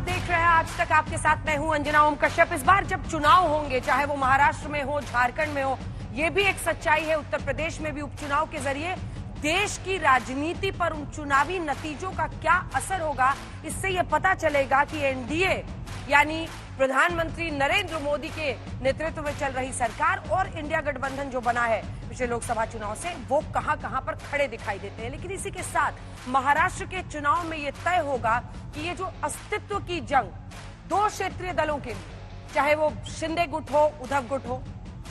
देख रहे हैं आज तक, आपके साथ मैं हूं अंजना ओम कश्यप। इस बार जब चुनाव होंगे, चाहे वो महाराष्ट्र में हो, झारखंड में हो, ये भी एक सच्चाई है, उत्तर प्रदेश में भी उपचुनाव के जरिए देश की राजनीति पर उन चुनावी नतीजों का क्या असर होगा, इससे यह पता चलेगा कि एनडीए यानी प्रधानमंत्री नरेंद्र मोदी के नेतृत्व में चल रही सरकार और इंडिया गठबंधन जो बना है पिछले लोकसभा चुनाव से, वो कहां कहां पर खड़े दिखाई देते हैं। लेकिन इसी के साथ महाराष्ट्र के चुनाव में यह तय होगा कि ये जो अस्तित्व की जंग दो क्षेत्रीय दलों के लिए, चाहे वो शिंदे गुट हो, उद्धव गुट हो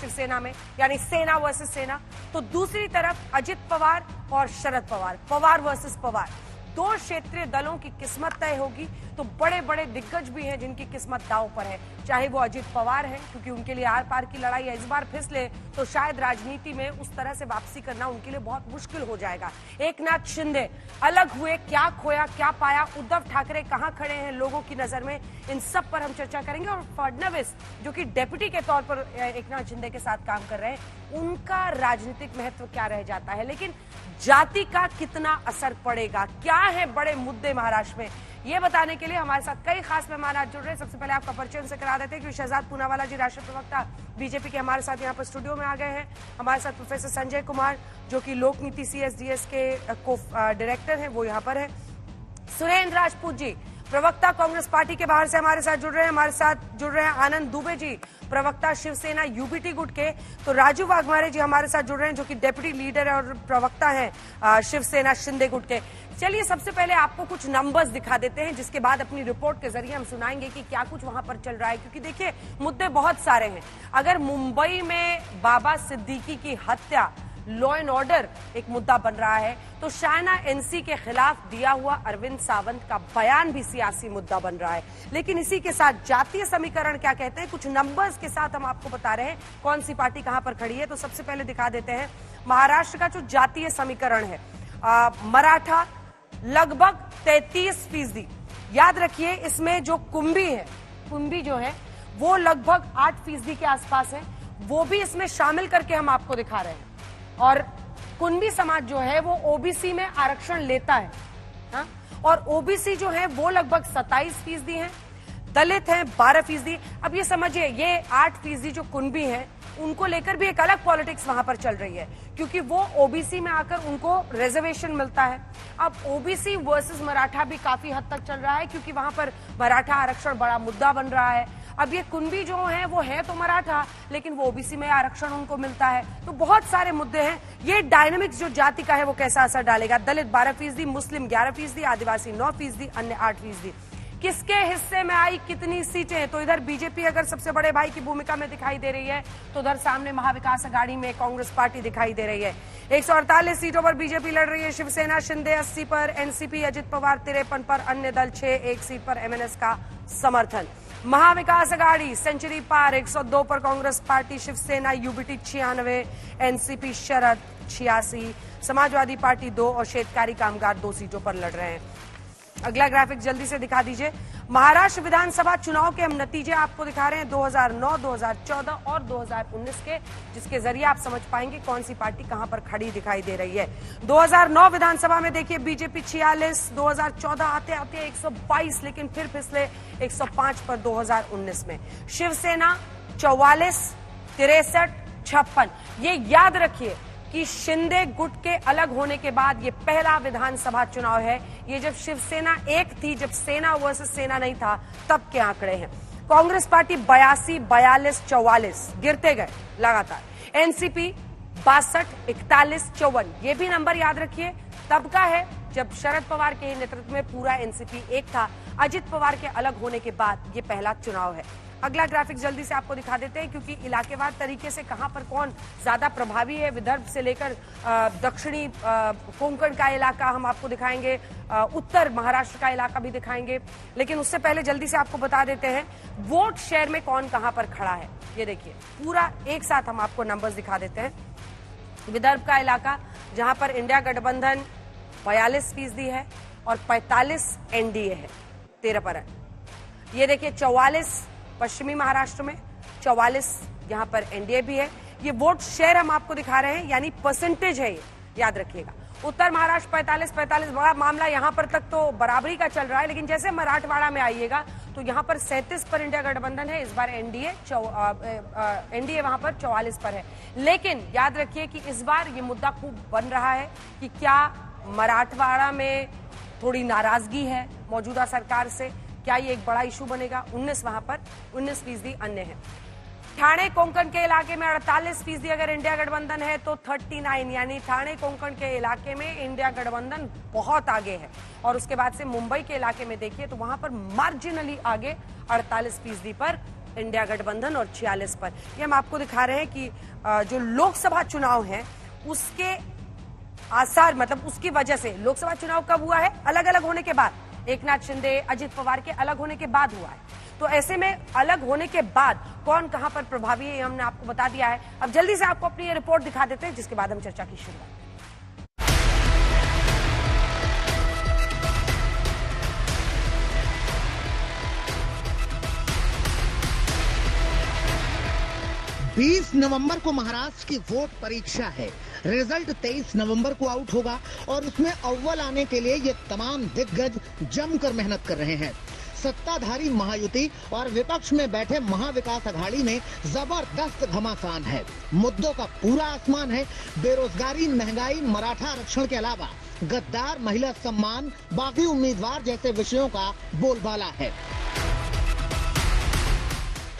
शिवसेना में, यानी सेना वर्सेस सेना, तो दूसरी तरफ अजित पवार और शरद पवार, पवार वर्सेस पवार, दो क्षेत्रीय दलों की किस्मत तय होगी। तो बड़े बड़े दिग्गज भी हैं जिनकी किस्मत दांव पर है, चाहे वो अजित पवार हैं, क्योंकि उनके लिए आर पार की लड़ाई है। इस बार फिसले तो शायद राजनीति में उस तरह से वापसी करना उनके लिए बहुत मुश्किल हो जाएगा। एकनाथ शिंदे अलग हुए, क्या खोया क्या पाया, उद्धव ठाकरे कहां खड़े हैं लोगों की नजर में, इन सब पर हम चर्चा करेंगे। और फडणवीस जो कि डेप्यूटी के तौर पर एकनाथ शिंदे के साथ काम कर रहे हैं, उनका राजनीतिक महत्व क्या रह जाता है, लेकिन जाति का कितना असर पड़ेगा, क्या है बड़े मुद्दे महाराष्ट्र में, ये बताने के लिए हमारे साथ कई खास मेहमान आज जुड़ रहे हैं। सबसे पहले आपका परिचय उनसे करा देते हैं कि शहजाद पूनावाला जी राष्ट्रीय प्रवक्ता बीजेपी के हमारे साथ यहाँ पर स्टूडियो में आ गए हैं। हमारे साथ प्रोफेसर संजय कुमार जो कि लोक नीति CSDS के डायरेक्टर हैं, वो यहाँ पर है। सुरेंद्र राजपूत जी प्रवक्ता कांग्रेस पार्टी के बाहर से हमारे साथ जुड़ रहे हैं। हमारे साथ जुड़ रहे हैं आनंद दुबे जी प्रवक्ता शिवसेना UBT गुट के। तो राजू वाघमारे जी हमारे साथ जुड़ रहे हैं जो कि डेप्यूटी लीडर और प्रवक्ता हैं शिवसेना शिंदे गुट के। चलिए सबसे पहले आपको कुछ नंबर्स दिखा देते हैं, जिसके बाद अपनी रिपोर्ट के जरिए हम सुनाएंगे कि क्या कुछ वहां पर चल रहा है, क्योंकि देखिए मुद्दे बहुत सारे हैं। अगर मुंबई में बाबा सिद्दीकी की हत्या लॉ एंड ऑर्डर एक मुद्दा बन रहा है, तो शायना NC के खिलाफ दिया हुआ अरविंद सावंत का बयान भी सियासी मुद्दा बन रहा है। लेकिन इसी के साथ जातीय समीकरण क्या कहते हैं, कुछ नंबर्स के साथ हम आपको बता रहे हैं कौन सी पार्टी कहां पर खड़ी है। तो सबसे पहले दिखा देते हैं महाराष्ट्र का जो जातीय समीकरण है। मराठा लगभग 33%। याद रखिए इसमें जो कुंभी है, कुंभी जो है वो लगभग 8% के आसपास है, वो भी इसमें शामिल करके हम आपको दिखा रहे हैं। और कुंभी समाज जो है वो OBC में आरक्षण लेता है, हा? और OBC जो है वो लगभग 27% है, दलित हैं 12%। अब ये समझिए ये 8% जो कुंभी हैं उनको लेकर भी एक अलग पॉलिटिक्स वहां पर चल रही है, क्योंकि वो OBC में आकर उनको रिजर्वेशन मिलता है। अब OBC वर्सेस मराठा भी काफी हद तक चल रहा है, क्योंकि वहां पर मराठा आरक्षण बड़ा मुद्दा बन रहा है। अब ये कुंभी जो है वो है तो मराठा, लेकिन वो OBC में आरक्षण उनको मिलता है। तो बहुत सारे मुद्दे हैं। ये डायनेमिक्स जो जाति का है वो कैसा असर डालेगा। दलित 12%, मुस्लिम 11%, आदिवासी 9%, अन्य 8%। किसके हिस्से में आई कितनी सीटें, तो इधर बीजेपी अगर सबसे बड़े भाई की भूमिका में दिखाई दे रही है, तो उधर सामने महाविकास अघाड़ी में कांग्रेस पार्टी दिखाई दे रही है। 148 सीटों पर बीजेपी लड़ रही है, शिवसेना शिंदे 80 पर, NCP अजित पवार 53 पर, अन्य दल 6, 1 सीट पर MNS का समर्थन। महाविकास अघाड़ी सेंचुरी पार 102 पर Congress party, Shiv Sena UBT 96, NCP Sharad 86, Samajwadi party 2 और शेतकारी कामगार 2 सीटों पर लड़ रहे हैं। अगला ग्राफिक जल्दी से दिखा दीजिए। महाराष्ट्र विधानसभा चुनाव के हम नतीजे आपको दिखा रहे हैं 2009, 2014 और 2019 के, जिसके जरिए आप समझ पाएंगे कौन सी पार्टी कहां पर खड़ी दिखाई दे रही है। 2009 विधानसभा में देखिए बीजेपी 46, 2014 आते आते 122, लेकिन फिर फिसले 105 पर 2019 में। शिवसेना 44, 63, 56। ये याद रखिए कि शिंदे गुट के अलग होने के बाद ये पहला विधानसभा चुनाव है। ये जब शिवसेना एक थी, जब सेना वर्सेस सेना नहीं था, तब के आंकड़े हैं। कांग्रेस पार्टी 82, 42, 44 गिरते गए लगातार। NCP 62, 41, 54। ये भी नंबर याद रखिए, तब का है जब शरद पवार के नेतृत्व में पूरा NCP एक था। अजित पवार के अलग होने के बाद ये पहला चुनाव है। अगला ग्राफिक जल्दी से आपको दिखा देते हैं, क्योंकि इलाकेवार तरीके से कहां पर कौन ज्यादा प्रभावी है, विदर्भ से लेकर दक्षिणी कोंकण का इलाका हम आपको दिखाएंगे, उत्तर महाराष्ट्र का इलाका भी दिखाएंगे। लेकिन उससे पहले जल्दी से आपको बता देते हैं वोट शेयर में कौन कहां पर खड़ा है। ये देखिए पूरा एक साथ हम आपको नंबर्स दिखा देते हैं। विदर्भ का इलाका जहां पर इंडिया गठबंधन 42% है और 45 NDA है, 13 पर है। ये देखिए 44 पश्चिमी महाराष्ट्र में, 44 यहां पर NDA भी है। ये वोट शेयर हम आपको दिखा रहे हैं, यानी परसेंटेज है ये, याद रखिएगा। उत्तर महाराष्ट्र 45-45 बड़ा मामला यहाँ पर तक तो बराबरी का चल रहा है, लेकिन जैसे मराठवाड़ा में आइएगा तो यहाँ पर 37 पर इंडिया गठबंधन है, इस बार एनडीए वहां पर 44 पर है। लेकिन याद रखिए कि इस बार ये मुद्दा खूब बन रहा है कि क्या मराठवाड़ा में थोड़ी नाराजगी है मौजूदा सरकार से, क्या ये एक बड़ा इशू बनेगा। 19 वहां पर 19% अन्य है। ठाणे कोंकण के इलाके में 48% अगर इंडिया गठबंधन है तो 39, यानी ठाणे कोंकण के इलाके में इंडिया गठबंधन बहुत आगे है। और उसके बाद से मुंबई के इलाके में देखिए तो वहां पर मार्जिनली आगे 48% पर इंडिया गठबंधन और 46 पर। ये हम आपको दिखा रहे हैं कि जो लोकसभा चुनाव है उसके आसार, मतलब उसकी वजह से लोकसभा चुनाव कब हुआ है, अलग अलग होने के बाद, एकनाथ शिंदे अजित पवार के अलग होने के बाद हुआ है। तो ऐसे में अलग होने के बाद कौन कहां पर प्रभावी है हमने आपको बता दिया है। अब जल्दी से आपको अपनी ये रिपोर्ट दिखा देते हैं जिसके बाद हम चर्चा की शुरुआत। 20 नवंबर को महाराष्ट्र की वोट परीक्षा है। रिजल्ट 23 नवंबर को आउट होगा और उसमें अव्वल आने के लिए ये तमाम दिग्गज जमकर मेहनत कर रहे हैं। सत्ताधारी महायुति और विपक्ष में बैठे महाविकास अघाड़ी में जबरदस्त घमासान है। मुद्दों का पूरा आसमान है। बेरोजगारी, महंगाई, मराठा आरक्षण के अलावा गद्दार, महिला सम्मान, बागी उम्मीदवार जैसे विषयों का बोलबाला है।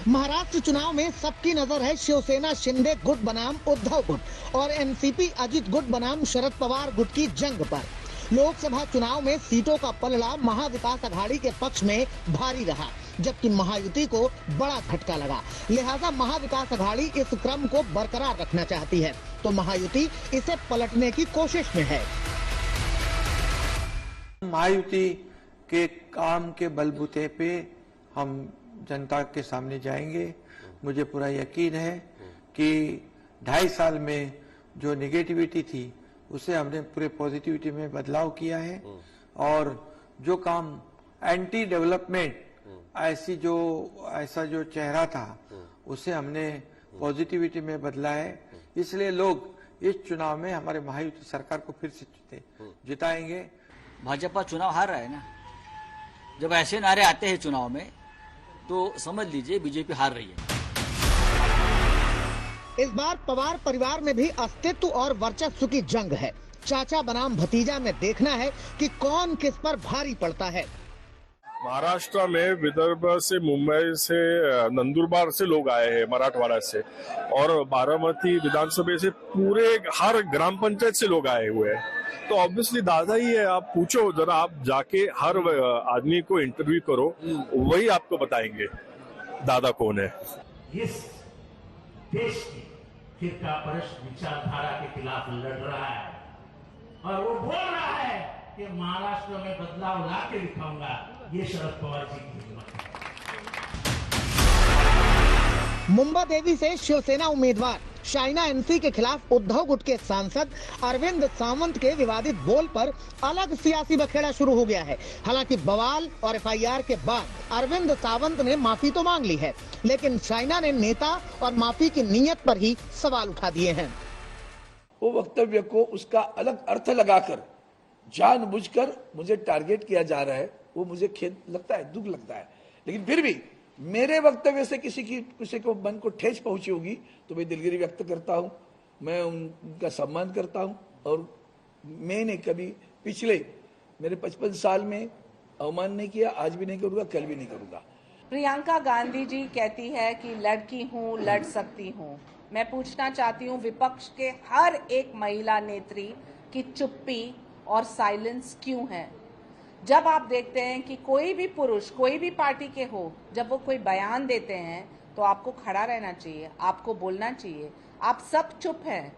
महाराष्ट्र चुनाव में सबकी नजर है शिवसेना शिंदे गुट बनाम उद्धव गुट और एनसीपी अजित गुट बनाम शरद पवार गुट की जंग पर। लोकसभा चुनाव में सीटों का पलड़ा महाविकास अघाड़ी के पक्ष में भारी रहा, जबकि महायुति को बड़ा झटका लगा। लिहाजा महाविकास अघाड़ी इस क्रम को बरकरार रखना चाहती है, तो महायुति इसे पलटने की कोशिश में है। महायुति के काम के बलबूते पे हम जनता के सामने जाएंगे। मुझे पूरा यकीन है कि 2.5 साल में जो नेगेटिविटी थी उसे हमने पूरे पॉजिटिविटी में बदलाव किया है और जो काम एंटी डेवलपमेंट ऐसा जो चेहरा था उसे हमने पॉजिटिविटी में बदला है। इसलिए लोग इस चुनाव में हमारे महायुति सरकार को फिर से जिताएंगे। भाजपा चुनाव हार रहा है ना, जब ऐसे नारे आते हैं चुनाव में तो समझ लीजिए बीजेपी हार रही है। इस बार पवार परिवार में भी अस्तित्व और वर्चस्व की जंग है। चाचा बनाम भतीजा में देखना है कि कौन किस पर भारी पड़ता है। महाराष्ट्र में विदर्भ से, मुंबई से, नंदुरबार से लोग आए हैं, मराठवाड़ा से, और बारामती विधानसभा से पूरे हर ग्राम पंचायत से लोग आए हुए हैं। तो ऑब्वियसली दादा ही है। आप पूछो जरा, आप जाके हर आदमी को इंटरव्यू करो, वही आपको बताएंगे दादा कौन है। इस देश की फिरकापरस्त विचारधारा के खिलाफ लड़ रहा है और वो बोल रहा है कि महाराष्ट्र में बदलाव ला के दिखाऊंगा। ये शरद पवार जी की हिम्मत है। मुंबा देवी से शिवसेना उम्मीदवार शाइना एनसी के खिलाफ उद्धव गुट के सांसद अरविंद सावंत के विवादित बोल पर अलग सियासी बखेड़ा शुरू हो गया है। हालांकि बवाल और एफआईआर के बाद अरविंद सावंत ने माफी तो मांग ली है, लेकिन शाइना ने नेता और माफी की नीयत पर ही सवाल उठा दिए हैं। वो वक्तव्य को उसका अलग अर्थ लगाकर जानबूझकर मुझे टारगेट किया जा रहा है, वो मुझे खेद लगता है, दुख लगता है। लेकिन फिर भी मेरे वक्तव्य से किसी को मन को ठेस पहुंची होगी तो मैं दिलगिरी व्यक्त करता हूं, मैं उनका सम्मान करता हूं। और मैंने कभी पिछले मेरे 55 साल में अवमान नहीं किया, आज भी नहीं करूंगा, कल भी नहीं करूंगा। प्रियंका गांधी जी कहती है कि लड़की हूं, लड़ सकती हूं। मैं पूछना चाहती हूं विपक्ष के हर एक महिला नेत्री की चुप्पी और साइलेंस क्यों है? जब आप देखते हैं कि कोई भी पुरुष कोई भी पार्टी के हो, जब वो कोई बयान देते हैं तो आपको खड़ा रहना चाहिए, आपको बोलना चाहिए। आप सब चुप हैं।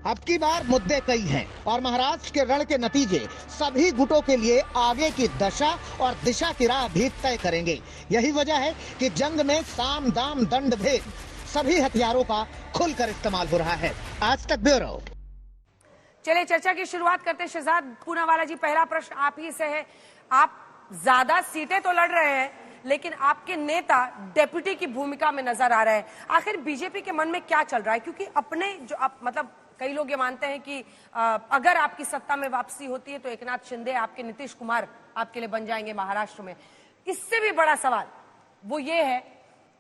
अब की बार मुद्दे कई हैं और महाराष्ट्र के रण के नतीजे सभी गुटों के लिए आगे की दशा और दिशा की राह भी तय करेंगे। यही वजह है कि जंग में साम दाम दंड भेद सभी हथियारों का खुलकर इस्तेमाल हो रहा है। आज तक ब्यूरो। चलिए चर्चा की शुरुआत करते हैं। शहजाद पूनावाला जी, पहला प्रश्न आप ही से है। आप ज्यादा सीटें तो लड़ रहे हैं, लेकिन आपके नेता डेप्यूटी की भूमिका में नजर आ रहे हैं। आखिर बीजेपी के मन में क्या चल रहा है? क्योंकि अपने जो आप मतलब कई लोग ये मानते हैं कि अगर आपकी सत्ता में वापसी होती है तो एकनाथ शिंदे आपके नीतीश कुमार आपके लिए बन जाएंगे महाराष्ट्र में। इससे भी बड़ा सवाल वो ये है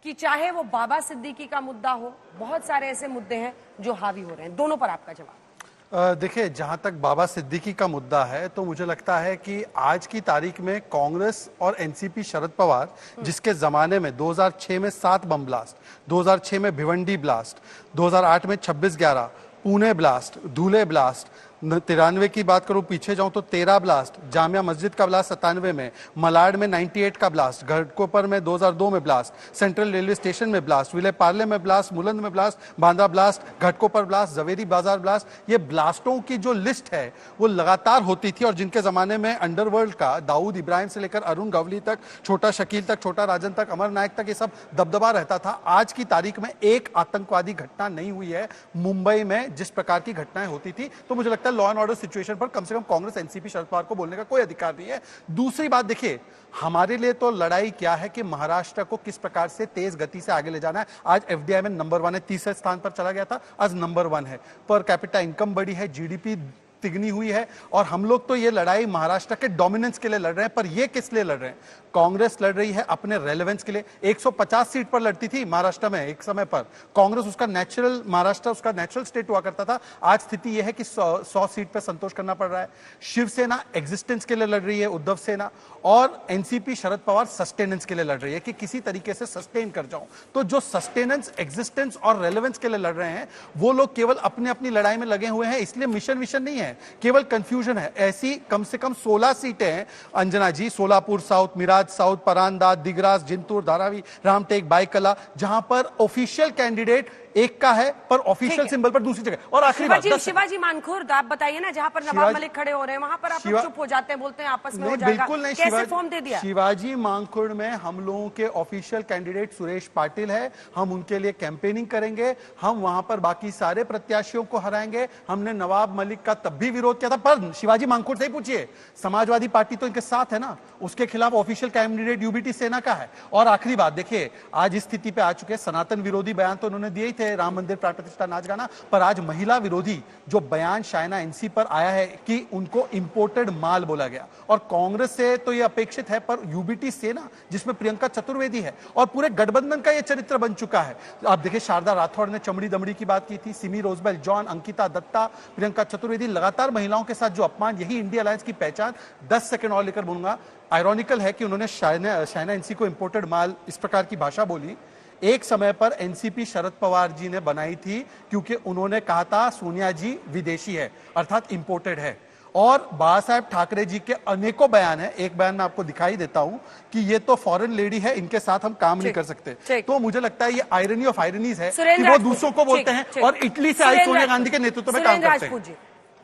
कि चाहे वो बाबा सिद्दीकी का मुद्दा हो, बहुत सारे ऐसे मुद्दे हैं जो हावी हो रहे हैं। दोनों पर आपका जवाब। देखिए, जहां तक बाबा सिद्दीकी का मुद्दा है तो मुझे लगता है कि आज की तारीख में कांग्रेस और एनसीपी शरद पवार, जिसके जमाने में 2006 में 7 बम ब्लास्ट, 2006 में भिवंडी ब्लास्ट, 2008 में 26/11, पुणे ब्लास्ट, धुले ब्लास्ट, 93 की बात करूं पीछे जाऊं तो 13 ब्लास्ट, जामिया मस्जिद का ब्लास्ट 97 में, मलाड में 98 का ब्लास्ट, घाटकोपर में 2002 में ब्लास्ट, सेंट्रल रेलवे स्टेशन में ब्लास्ट, विले पार्ले में ब्लास्ट, मुलंद में blast, Bandra blast, Ghatkopar blast, Zaveri Bazaar blast, ये ब्लास्टों की जो लिस्ट है वो लगातार होती थी। और जिनके जमाने में अंडरवर्ल्ड का दाऊद इब्राहिम से लेकर अरुण गवली तक, छोटा शकील तक, छोटा राजन तक, अमर नायक तक, ये सब दबदबा रहता था। आज की तारीख में एक आतंकवादी घटना नहीं हुई है मुंबई में जिस प्रकार की घटनाएं होती थी। तो मुझे लगता है लॉ एंड ऑर्डर सिचुएशन पर कम से कम कांग्रेस एनसीपी शरद पवार को बोलने का कोई अधिकार नहीं है। दूसरी बात देखिए, हमारे लिए तो लड़ाई क्या है कि महाराष्ट्र को किस प्रकार से तेज गति से आगे ले जाना है। आज एफडीआई में नंबर 1 है, तीसरे स्थान पर चला गया था, आज नंबर 1 है। पर कैपिटा इनकम बढ़ी है, जीडीपी तिगनी हुई है। और हम लोग तो ये लड़ाई महाराष्ट्र के डोमिनेंस के लिए लड़ रहे हैं, पर ये किस लिए लड़ रहे हैं? कांग्रेस लड़ रही है अपने रेलेवेंस के लिए। 150 सीट पर लड़ती थी महाराष्ट्र में एक समय पर कांग्रेस, उसका नेचुरल, महाराष्ट्र उसका नेचुरल स्टेट हुआ करता था। आज स्थिति यह है कि 100 सीट पर संतोष करना पड़ रहा है। शिवसेना एग्जिस्टेंस के लिए लड़ रही है, उद्धव सेना, और एनसीपी शरद पवार सस्टेनेंस के लिए लड़ रही है कि किसी तरीके से सस्टेन कर जाऊं। तो जो सस्टेनेंस, एग्जिस्टेंस और रेलेवेंस के लिए लड़ रहे हैं वो लोग केवल अपने अपनी लड़ाई में लगे हुए हैं, इसलिए मिशन विशन नहीं है, केवल कंफ्यूजन है। ऐसी कम से कम 16 सीटें हैं अंजना जी, सोलापुर साउथ, मिराज साउथ, परांदा, दिगरास, जिंतूर, धारावी, रामटेक, बाईकला, जहां पर ऑफिशियल कैंडिडेट एक का है पर ऑफिशियल सिंबल पर दूसरी जगह। और आखिरी बात, शिवाजी मानखुर्द, आप बताइए ना, जहां पर नवाब मलिक खड़े हो रहे हैं वहां पर आप लोग चुप हो जाते हैं, बोलते हैं आपस में हो जाएगा। बिल्कुल नहीं, कैसे फॉर्म दे दिया? शिवाजी मानखुर्द में हम लोगों के ऑफिशियल कैंडिडेट सुरेश पाटिल है, हम उनके लिए कैंपेनिंग करेंगे, हम वहां पर बाकी सारे प्रत्याशियों को हराएंगे। हमने नवाब मलिक का तब भी विरोध किया था, पर शिवाजी मानखुर्द से ही पूछिए, समाजवादी पार्टी तो इनके साथ है ना, उसके खिलाफ ऑफिशियल कैंडिडेट यूबीटी सेना का है। और आखिरी बात देखिए, आज इस स्थिति पे आ चुके, सनातन विरोधी बयान तो उन्होंने दिए ही थे, राम मंदिर प्रतिष्ठा, नाच गाना, पर आज महिला विरोधी जो बयान शायना एनसी पर आया है कि उनको इंपोर्टेड माल बोला गया। और कांग्रेस से तो यह अपेक्षित है, पर यूबीटी सेना जिसमें प्रियंका चतुर्वेदी है और पूरे गठबंधन का यह चरित्र बन चुका है। आप देखिए, शारदा राठौड़ ने चमड़ी दमड़ी की बात की थी, सिमी रोजबेल, जॉन, अंकिता दत्ता, प्रियंका चतुर्वेदी, लगातार महिलाओं के साथ जो अपमान, यही इंडिया अलायंस की पहचान। 10 सेकंड और लेकर बोलूंगा, आयरॉनिकल है कि उन्होंने शायना एनसी को इंपोर्टेड माल इस प्रकार की भाषा बोली। एक समय पर एनसीपी शरद पवार जी ने बनाई थी क्योंकि उन्होंने कहा था सोनिया जी विदेशी है, अर्थात इंपोर्टेड है। और बाला साहेब ठाकरे जी के अनेकों बयान है, एक बयान मैं आपको दिखाई देता हूं कि ये तो फॉरेन लेडी है, इनके साथ हम काम नहीं कर सकते। तो मुझे लगता है ये आयरनी ऑफ आयरनीज है कि वो दूसरों को बोलते हैं और इटली से आई सोनिया गांधी के नेतृत्व में काम करते हैं।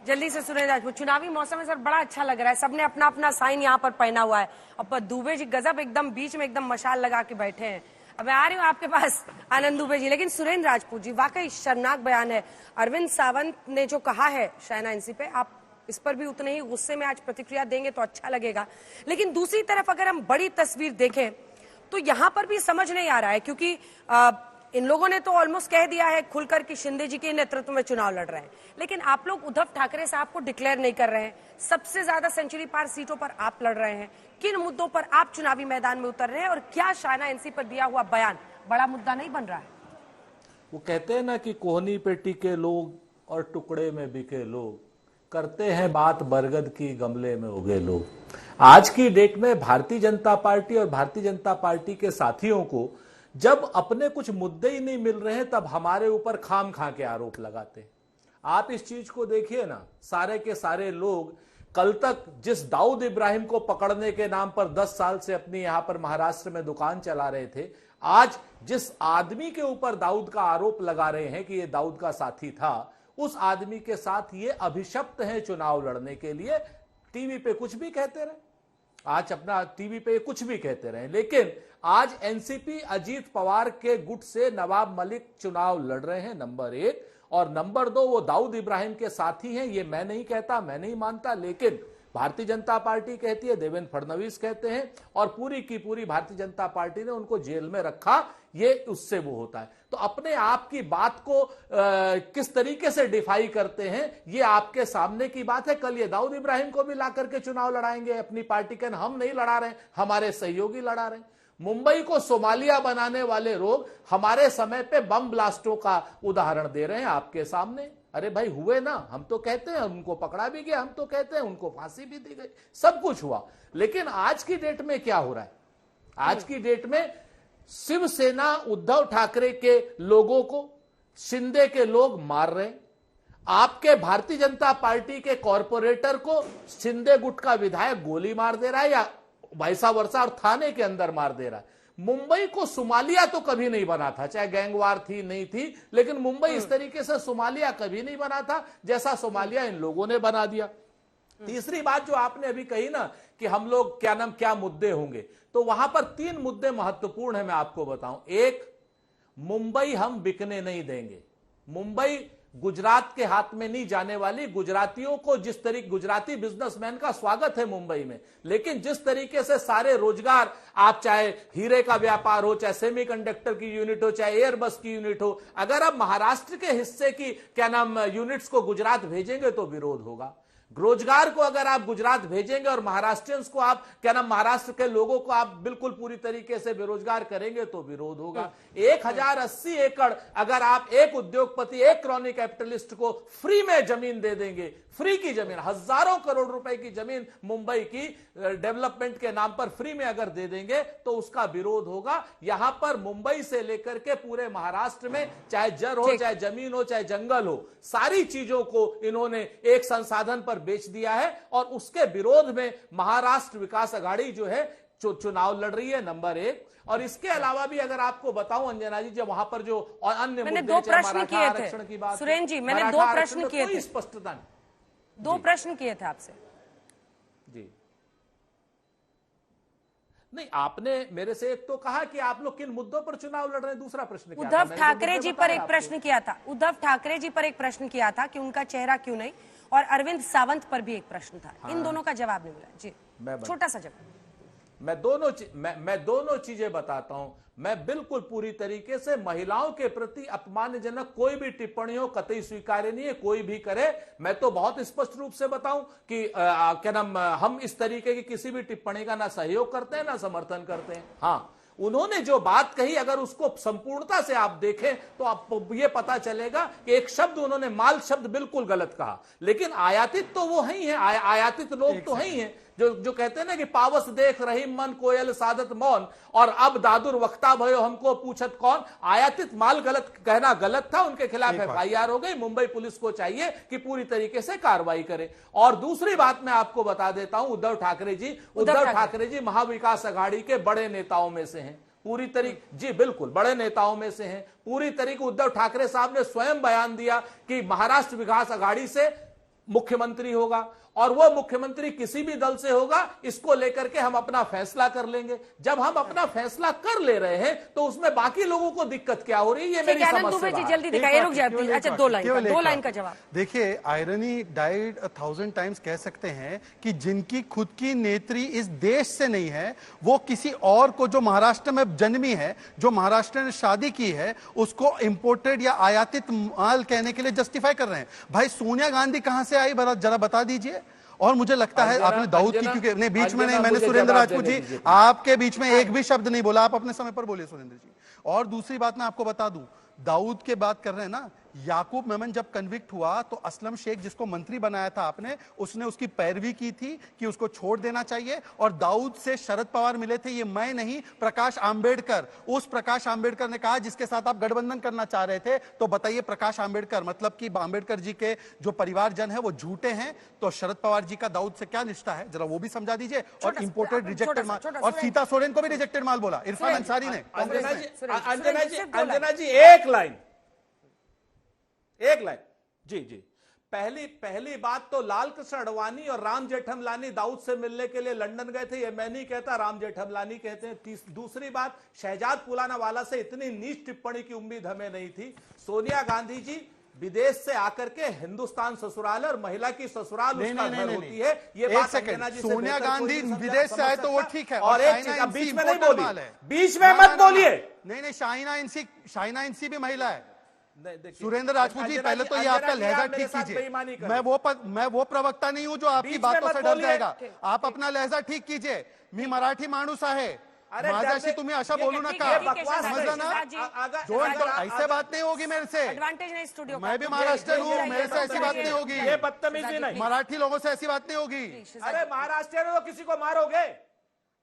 जल्दी से सुरेंद्र राजपूत, चुनावी मौसम में सर बड़ा अच्छा लग रहा है, सबने अपना अपना साइन यहाँ पर पहना हुआ है। अब दुबे जी गजब एकदम बीच में एकदम मशाल लगा के बैठे हैं। अब मैं आ रही हूँ आपके पास आनंद दुबे जी, लेकिन सुरेंद्र राजपूत जी, वाकई शर्मनाक बयान है अरविंद सावंत ने जो कहा है शायना एनसी पे, आप इस पर भी उतने ही गुस्से में आज प्रतिक्रिया देंगे तो अच्छा लगेगा। लेकिन दूसरी तरफ अगर हम बड़ी तस्वीर देखें तो यहाँ पर भी समझ नहीं आ रहा है, क्योंकि इन लोगों ने तो ऑलमोस्ट कह दिया है खुलकर कि शिंदे जी के नेतृत्व में चुनाव लड़ रहे हैं, लेकिन आप लोग उद्धव ठाकरे साहब को डिक्लेयर नहीं कर रहे हैं। सबसे ज्यादा सेंचुरी पार सीटों पर आप लड़ रहे हैं। किन मुद्दों पर आप चुनावी मैदान में उतर रहे हैं और क्या शायना एनसी पर दिया हुआ बयान बड़ा मुद्दा नहीं बन रहा है? वो कहते हैं ना कि कोहनी पे टिके लोग और टुकड़े में बिके लोग, करते हैं बात बरगद की गमले में उगे लोग। आज की डेट में भारतीय जनता पार्टी और भारतीय जनता पार्टी के साथियों को जब अपने कुछ मुद्दे ही नहीं मिल रहे हैं तब हमारे ऊपर खाम खा के आरोप लगाते हैं। आप इस चीज को देखिए ना, सारे के सारे लोग कल तक जिस दाऊद इब्राहिम को पकड़ने के नाम पर 10 साल से अपनी यहां पर महाराष्ट्र में दुकान चला रहे थे, आज जिस आदमी के ऊपर दाऊद का आरोप लगा रहे हैं कि ये दाऊद का साथी था, उस आदमी के साथ ये अभिशप्त है चुनाव लड़ने के लिए। टीवी पे कुछ भी कहते रहे, आज अपना टीवी पे कुछ भी कहते रहे, लेकिन आज एनसीपी अजीत पवार के गुट से नवाब मलिक चुनाव लड़ रहे हैं, नंबर 1। और नंबर 2, वो दाऊद इब्राहिम के साथी हैं। ये मैं नहीं कहता, मैं नहीं मानता, लेकिन भारतीय जनता पार्टी कहती है, देवेंद्र फडणवीस कहते हैं, और पूरी की पूरी भारतीय जनता पार्टी ने उनको जेल में रखा, ये उससे वो होता है। तो अपने आप की बात को किस तरीके से डिफाई करते हैं, ये आपके सामने की बात है। कल ये दाऊद इब्राहिम को भी ला करके चुनाव लड़ाएंगे अपनी पार्टी के, हम नहीं लड़ा रहे, हमारे सहयोगी लड़ा रहे। मुंबई को सोमालिया बनाने वाले लोग हमारे समय पे बम ब्लास्टों का उदाहरण दे रहे हैं आपके सामने। अरे भाई हुए ना, हम तो कहते हैं उनको पकड़ा भी गया, हम तो कहते हैं उनको फांसी भी दी गई, सब कुछ हुआ। लेकिन आज की डेट में क्या हो रहा है? आज की डेट में शिवसेना उद्धव ठाकरे के लोगों को शिंदे के लोग मार रहे हैं। आपके भारतीय जनता पार्टी के कॉरपोरेटर को शिंदे गुट का विधायक गोली मार दे रहा है, या वैसा वर्षा और थाने के अंदर मार दे रहा है। मुंबई को सोमालिया तो कभी नहीं बना था, चाहे गैंगवार थी नहीं थी, लेकिन मुंबई इस तरीके से सोमालिया कभी नहीं बना था जैसा सोमालिया इन लोगों ने बना दिया। तीसरी बात जो आपने अभी कही ना कि हम लोग क्या मुद्दे होंगे, तो वहां पर 3 मुद्दे महत्वपूर्ण है, मैं आपको बताऊं। एक, मुंबई हम बिकने नहीं देंगे। मुंबई गुजरात के हाथ में नहीं जाने वाली। गुजरातियों को जिस तरीके, गुजराती बिजनेसमैन का स्वागत है मुंबई में, लेकिन जिस तरीके से सारे रोजगार, आप चाहे हीरे का व्यापार हो, चाहे सेमीकंडक्टर की यूनिट हो, चाहे एयरबस की यूनिट हो, अगर आप महाराष्ट्र के हिस्से की यूनिट्स को गुजरात भेजेंगे तो विरोध होगा। रोजगार को अगर आप गुजरात भेजेंगे और महाराष्ट्रियंस को आप महाराष्ट्र के लोगों को आप बिल्कुल पूरी तरीके से बेरोजगार करेंगे तो विरोध होगा। 1080 एकड़ अगर आप एक उद्योगपति, एक क्रॉनी कैपिटलिस्ट को फ्री में जमीन दे देंगे, फ्री की जमीन, हजारों करोड़ रुपए की जमीन मुंबई की डेवलपमेंट के नाम पर फ्री में अगर दे देंगे तो उसका विरोध होगा। यहां पर मुंबई से लेकर के पूरे महाराष्ट्र में चाहे जर हो, चाहे जमीन हो, चाहे जंगल हो, सारी चीजों को इन्होंने एक संसाधन पर बेच दिया है, और उसके विरोध में महाराष्ट्र विकास अघाड़ी जो है चुनाव लड़ रही है, नंबर 1। और इसके अलावा भी अगर आपको बताऊं अंजना जी, जब वहां पर जो अन्य मैंने मुद्दे, 2 प्रश्न मराठा किए आरक्षण की बात, सुरेन जी, मैंने 2 प्रश्न किए थे, स्पष्टता नहीं, 2 प्रश्न किए थे आपसे जी। नहीं, आपने मेरे से एक तो कहा कि आप लोग किन मुद्दों पर चुनाव लड़ रहे हैं, दूसरा प्रश्न क्या था? उद्धव ठाकरे जी पर एक प्रश्न किया था, उद्धव ठाकरे जी पर एक प्रश्न किया था कि उनका चेहरा क्यों नहीं, और अरविंद सावंत पर भी एक प्रश्न था। इन दोनों का जवाब नहीं मिला जी, छोटा सा जवाब। मैं दोनों चीजें बताता हूं। मैं बिल्कुल पूरी तरीके से महिलाओं के प्रति अपमानजनक कोई भी टिप्पणियों कतई स्वीकार्य नहीं है, कोई भी करे। मैं तो बहुत स्पष्ट रूप से बताऊं कि हम इस तरीके की किसी भी टिप्पणी का ना सहयोग करते हैं ना समर्थन करते हैं। हाँ, उन्होंने जो बात कही अगर उसको संपूर्णता से आप देखें तो आपको ये पता चलेगा कि एक शब्द उन्होंने, माल शब्द बिल्कुल गलत कहा, लेकिन आयातित तो वो ही है, आयातित लोग तो ही हैं जो कहते हैं ना कि पावस देख रही मन कोयल सादत मौन, और अब दादुर वक्ता भयो हमको पूछत कौन। आयातित माल गलत कहना गलत था, उनके खिलाफ FIR हो गई। मुंबई पुलिस को चाहिए कि पूरी तरीके से कार्रवाई करे। और दूसरी बात मैं आपको बता देता हूं, उद्धव ठाकरे जी महाविकास अघाड़ी के बड़े नेताओं में से हैं, पूरी तरीके, जी बिल्कुल बड़े नेताओं में से हैं पूरी तरीके। उद्धव ठाकरे साहब ने स्वयं बयान दिया कि महाराष्ट्र विकास अघाड़ी से मुख्यमंत्री होगा, और वो मुख्यमंत्री किसी भी दल से होगा, इसको लेकर के हम अपना फैसला कर लेंगे। जब हम अपना फैसला कर ले रहे हैं तो उसमें बाकी लोगों को दिक्कत क्या हो रही है, ये मेरी समझ से बाहर। जल्दी दिखाइए, रुक जाए। अच्छा, 2 लाइन का जवाब। देखिए, आयरनी डाइड 1000 टाइम्स कह सकते हैं कि जिनकी खुद की नेत्री इस देश से नहीं है, वो किसी और को, जो महाराष्ट्र में जन्मी है, जो महाराष्ट्र ने शादी की है, उसको इंपोर्टेड या आयातित माल कहने के लिए जस्टिफाई कर रहे हैं। भाई सोनिया गांधी कहां से आई, जरा बता दीजिए। और मुझे लगता है आपने दाऊद की, क्योंकि नहीं बीच में नहीं, मैंने सुरेंद्र राजपूत जी आपके बीच में एक भी शब्द नहीं बोला, आप अपने समय पर बोलिए सुरेंद्र जी। और दूसरी बात मैं आपको बता दूं, दाऊद के बात कर रहे हैं ना, याकूब मेमन जब कन्विक्ट हुआ तो असलम शेख जिसको मंत्री बनाया था आपने, उसने उसकी पैरवी की थी कि उसको छोड़ देना चाहिए। और दाऊद से शरद पवार मिले थे, ये मैं नहीं, प्रकाश आंबेडकर। उस प्रकाश आंबेडकर ने कहा जिसके साथ आप गठबंधन करना चाह रहे थे, तो बताइए प्रकाश आंबेडकर, मतलब कि आंबेडकर जी के जो परिवारजन है वो झूठे हैं, तो शरद पवार जी का दाऊद से क्या निष्ठा है, जरा वो भी समझा दीजिए। और इंपोर्टेड रिजेक्टेड माल, और सीता सोरेन को भी रिजेक्टेड माल बोला इरफान अंसारी ने। अंजना जी एक लाइन जी। पहली बात तो लाल कृष्ण अडवाणी और राम जेठमलानी दाऊद से मिलने के लिए लंदन गए थे, ये मैं नहीं कहता, राम जेठमलानी कहते हैं। दूसरी बात, शहजाद पुलानावाला से इतनी नीच टिप्पणी की उम्मीद हमें नहीं थी। सोनिया गांधी जी विदेश से आकर के हिंदुस्तान ससुराल और महिला की ससुराल उसका घर होती है। ये एक बात सेकंड, अंजना जी से सोनिया बेहतर कोई गांधी नहीं विदेश से आए तो वो ठीक है, और एक चीज अब बीच में नहीं बोली, बीच में ना, मत ना, ना, बोलिए। नहीं, शाहीना इंसी भी महिला है। देखिए, सुरेंद्र राजपूत जी, पहले तो ये आपका लहजा ठीक कीजिए। मैं वो प्रवक्ता नहीं हूं जो आपकी बातों से डर जाएगा। आप अपना लहजा ठीक कीजिए। मी मराठी माणूस आहे, माझ्याशी तुम्ही अशा बोलू नका, समझला ना? जो ऐसे बात नहीं होगी मेरे से। एडवांटेज नहीं स्टूडियो, मैं भी महाराष्ट्र हूँ, मेरे से ऐसी बात नहीं होगी। ये बदतमीजी नहीं, मराठी लोगों से ऐसी बात नहीं होगी। अरे महाराष्ट्र में तो किसी को मारोगे?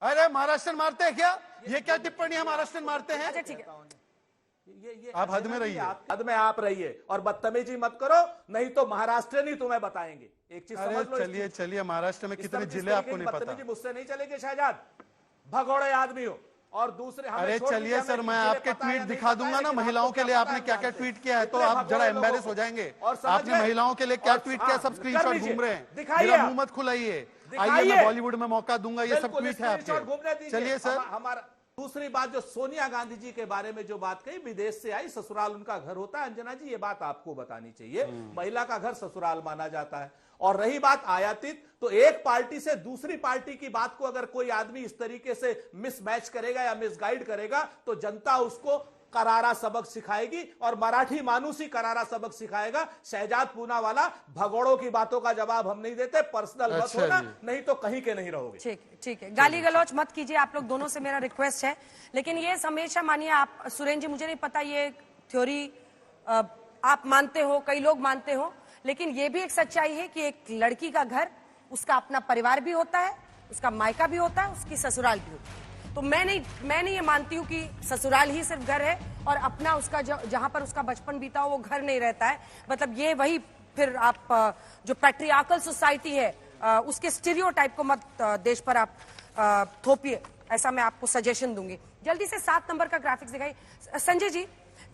अरे महाराष्ट्र मारते हैं क्या? ये क्या टिप्पणी है, महाराष्ट्र मारते हैं? ठीक है, ये आप हद में रहिए, हद में आप रहिए और बदतमीजी मत करो, नहीं तो महाराष्ट्र नहीं तुम्हें बताएंगे। एक चीज समझ लो, चलिए महाराष्ट्र में कितने जिले आपको नहीं पता। मुझसे नहीं चलेगी शहजाद, भगोड़े आदमी हो। और दूसरे अरे चलिए सर, मैं आपके ट्वीट दिखा दूंगा ना महिलाओं के लिए आपने क्या क्या ट्वीट किया है, तो आप जरा एम्बेरस हो जाएंगे। आपने महिलाओं के लिए क्या ट्वीट किया, सब स्क्रीनशॉट घूम रहे हैं। मेरा मुंह मत खुलाइए, आइए मैं बॉलीवुड में मौका दूंगा, ये सब ट्वीट है आपके। चलिए सर, हमारा दूसरी बात जो सोनिया गांधी जी के बारे में जो बात कही, विदेश से आई, ससुराल उनका घर होता है। अंजना जी, ये बात आपको बतानी चाहिए, महिला का घर ससुराल माना जाता है। और रही बात आयातित, तो एक पार्टी से दूसरी पार्टी की बात को अगर कोई आदमी इस तरीके से मिसमैच करेगा या मिसगाइड करेगा, तो जनता उसको करारा सबक सिखाएगी और मराठी मानुस ही करारा सबक सिखाएगा। शहजाद पूनावाला, भगोड़ों की बातों का जवाब हम नहीं देते, पर्सनल मत होना, नहीं तो कहीं के नहीं रहोगे। ठीक है, गाली गलौच मत कीजिए, आप लोग दोनों से मेरा रिक्वेस्ट है। लेकिन ये हमेशा मानिए आप, सुरेंद्र जी, मुझे नहीं पता ये थ्योरी आप मानते हो, कई लोग मानते हो, लेकिन ये भी एक सच्चाई है कि एक लड़की का घर, उसका अपना परिवार भी होता है, उसका मायका भी होता है, उसकी ससुराल भी होती है। तो मैं नहीं ये मानती हूँ कि ससुराल ही सिर्फ घर है और अपना उसका जहां पर उसका बचपन बीता हो वो घर नहीं रहता है। मतलब ये वही फिर आप जो पैट्रियार्कल सोसाइटी है उसके स्टीरियोटाइप को मत देश पर आप थोपिए, ऐसा मैं आपको सजेशन दूंगी। जल्दी से 7 नंबर का ग्राफिक्स दिखाइए संजय जी।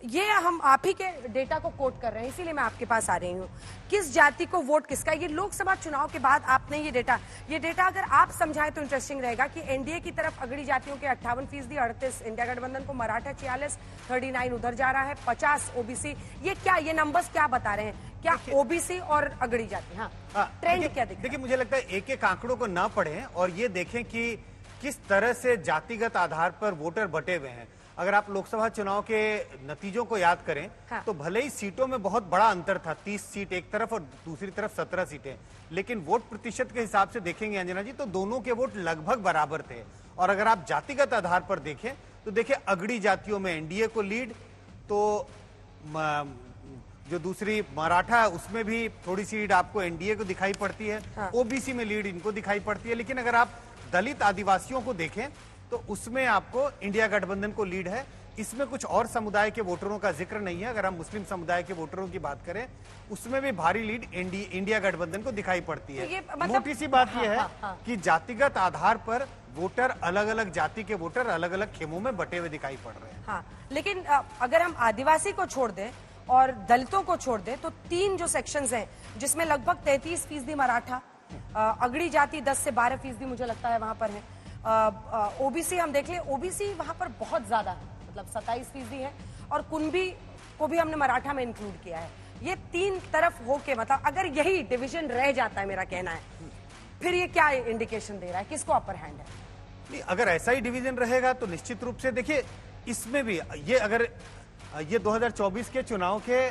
ये हम आप ही के डेटा को कोट कर रहे हैं, इसीलिए मैं आपके पास आ रही हूँ। किस जाति को वोट किसका, ये लोकसभा चुनाव के बाद आपने ये डेटा अगर आप समझाएं तो इंटरेस्टिंग रहेगा कि एनडीए की तरफ अगड़ी जातियों के 58%, 38 इंडिया गठबंधन को, मराठा 46, 39 उधर जा रहा है, 50 ओबीसी। ये क्या, ये नंबर्स क्या बता रहे हैं? क्या ओबीसी और अगड़ी जाति, हाँ ट्रेंड क्या देखिए, मुझे लगता है एक एक आंकड़ों को ना पढ़ें और ये देखें कि किस तरह से जातिगत आधार पर वोटर बटे हुए हैं। अगर आप लोकसभा चुनाव के नतीजों को याद करें, हाँ। तो भले ही सीटों में बहुत बड़ा अंतर था, 30 सीट एक तरफ और दूसरी तरफ 17 सीटें, लेकिन वोट प्रतिशत के हिसाब से देखेंगे अंजना जी, तो दोनों के वोट लगभग बराबर थे। और अगर आप जातिगत आधार पर देखें तो देखिए, अगड़ी जातियों में एनडीए को लीड, तो जो दूसरी मराठा उसमें भी थोड़ी सी लीड आपको एनडीए को दिखाई पड़ती है, हाँ। ओबीसी में लीड इनको दिखाई पड़ती है। लेकिन अगर आप दलित आदिवासियों को देखें तो उसमें आपको इंडिया गठबंधन को लीड है। इसमें कुछ और समुदाय के वोटरों का जिक्र नहीं है। अगर हम मुस्लिम समुदाय के वोटरों की बात करें, उसमें भी भारी लीड इंडिया गठबंधन को दिखाई पड़ती है। मोटी सी बात यह है कि जातिगत आधार पर वोटर, अलग अलग जाति के वोटर अलग अलग खेमों में बटे हुए दिखाई पड़ रहे हैं। हाँ, लेकिन अगर हम आदिवासी को छोड़ दें और दलितों को छोड़ दें, तो 3 जो सेक्शंस हैं जिसमें लगभग 33% मराठा, अगड़ी जाति 10 से 12% मुझे लगता है वहां पर है, ओबीसी हम देख लें, ओबीसी वहां पर बहुत ज्यादा है, मतलब 27% है, और कुंभी को भी हमने मराठा में इंक्लूड किया है। ये 3 तरफ होके, मतलब अगर यही डिवीजन रह जाता है, मेरा कहना है, फिर ये क्या इंडिकेशन दे रहा है, किसको अपर हैंड है? नहीं, अगर ऐसा ही डिवीजन रहेगा तो निश्चित रूप से देखिए, इसमें भी ये अगर ये 2024 के चुनाव के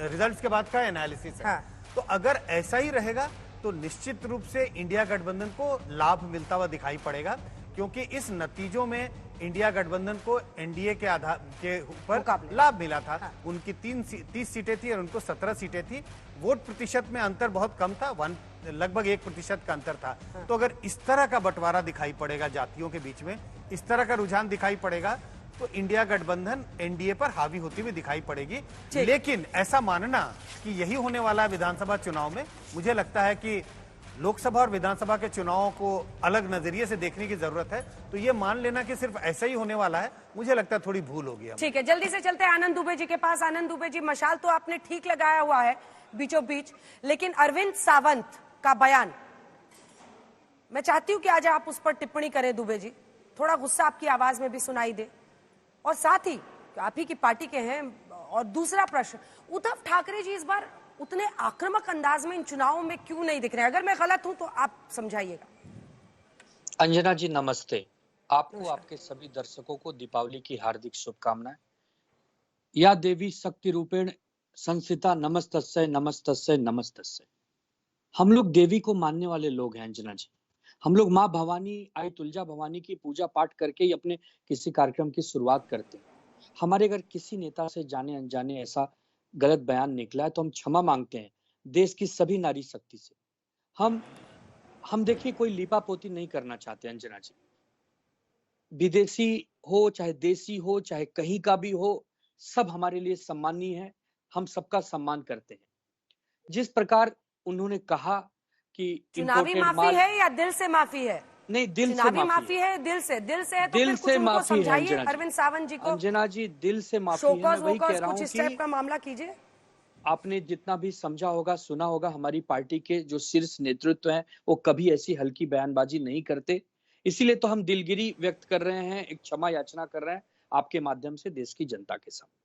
रिजल्ट्स के बाद का एनालिसिस है, हाँ। तो अगर ऐसा ही रहेगा तो निश्चित रूप से इंडिया गठबंधन को लाभ मिलता हुआ दिखाई पड़ेगा, क्योंकि इस नतीजों में इंडिया गठबंधन को एनडीए के आधार के ऊपर लाभ मिला था। हाँ। उनकी 30 सीटें थी और उनको 17 सीटें थी। वोट प्रतिशत में अंतर बहुत कम था, लगभग 1% का अंतर था। हाँ। तो अगर इस तरह का बंटवारा दिखाई पड़ेगा जातियों के बीच में, इस तरह का रुझान दिखाई पड़ेगा, तो इंडिया गठबंधन एनडीए पर हावी होती हुई दिखाई पड़ेगी। लेकिन ऐसा मानना कि यही होने वाला है विधानसभा चुनाव में, मुझे लगता है कि लोकसभा और विधानसभा के चुनावों को अलग नजरिए से देखने की जरूरत है। तो ये मान लेना कि सिर्फ ऐसा ही होने वाला है, मुझे लगता है थोड़ी भूल होगी। ठीक है, जल्दी से चलते हैं आनंद दुबे जी के पास। आनंद दुबे जी, मशाल तो आपने ठीक लगाया हुआ है बीचों बीच, लेकिन अरविंद सावंत का बयान, मैं चाहती हूं कि आज आप उस पर टिप्पणी करें। दुबे जी, थोड़ा गुस्सा आपकी आवाज में भी सुनाई दे, और साथ ही आप ही की पार्टी के हैं, और दूसरा प्रश्न, उद्धव ठाकरे जी इस बार उतने आक्रामक अंदाज में इन चुनावों में क्यों नहीं दिख रहे? अगर मैं गलत हूं तो आप समझाइएगा। अंजना जी नमस्ते, आपको आपके सभी दर्शकों को दीपावली की हार्दिक शुभकामनाएं। या देवी शक्ति रूपेण संस्थिता नमस्तस्यै नमस्तस्यै नमस्तस्यै। हम लोग देवी को मानने वाले लोग हैं अंजना जी। हम लोग माँ भवानी आई तुलजा भवानी की पूजा पाठ करके ही अपने किसी कार्यक्रम की शुरुआत करते हैं। हमारे अगर किसी नेता से जाने अनजाने ऐसा गलत बयान निकला है तो हम क्षमा मांगते हैं देश की सभी नारी शक्ति से। हम देखिए कोई लीपापोती नहीं करना चाहते अंजना जी। विदेशी हो चाहे देसी हो चाहे कहीं का भी हो, सब हमारे लिए सम्मानीय है। हम सबका सम्मान करते हैं। जिस प्रकार उन्होंने कहा कि चुनावी माफी है या दिल से माफी है? नहीं, दिल से चुनावी माफी है, दिल से है तो दिल फिर से कुछ उनको समझाइए है अरविंद सावंत जी को। अंजना जी दिल से माफी है। मैं वही कह रहा हूँ कुछ इस टाइप का मामला कीजिए। आपने जितना भी समझा होगा सुना होगा, हमारी पार्टी के जो शीर्ष नेतृत्व हैं वो कभी ऐसी हल्की बयानबाजी नहीं करते। इसीलिए तो हम दिलगिरी व्यक्त कर रहे हैं, एक क्षमा याचना कर रहे हैं आपके माध्यम से देश की जनता के सामने।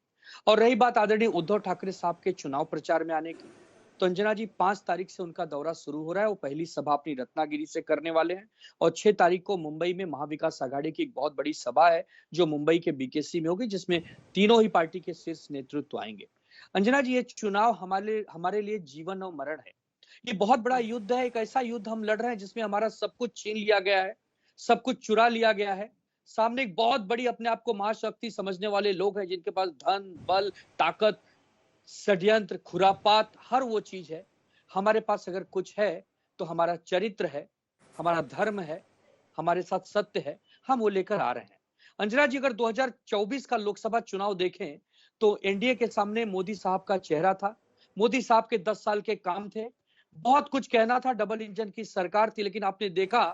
और रही बात आदरणीय उद्धव ठाकरे साहब के चुनाव प्रचार में आने की, तो अंजना जी 5 तारीख से उनका दौरा शुरू हो रहा है। वो पहली सभा अपनी रत्नागिरी से करने वाले हैं और 6 तारीख को मुंबई में महाविकास आघाड़ी की एक बहुत बड़ी सभा है जो मुंबई के बीकेसी में होगी, जिसमें तीनों ही पार्टी के शीर्ष नेतृत्व आएंगे। अंजना जी ये चुनाव हमारे लिए जीवन और मरण है। ये बहुत बड़ा युद्ध है, एक ऐसा युद्ध हम लड़ रहे हैं जिसमें हमारा सब कुछ छीन लिया गया है, सब कुछ चुरा लिया गया है। सामने एक बहुत बड़ी अपने आप को महाशक्ति समझने वाले लोग हैं जिनके पास धन, बल, ताकत, षड्यंत्र, खुरापात, हर वो चीज है। हमारे पास अगर कुछ है तो हमारा चरित्र है, हमारा धर्म है, हमारे साथ सत्य है, हम वो लेकर आ रहे हैं। अंजना जी अगर 2024 का लोकसभा चुनाव देखें तो एनडीए के सामने मोदी साहब का चेहरा था। मोदी साहब के 10 साल के काम थे, बहुत कुछ कहना था, डबल इंजन की सरकार थी, लेकिन आपने देखा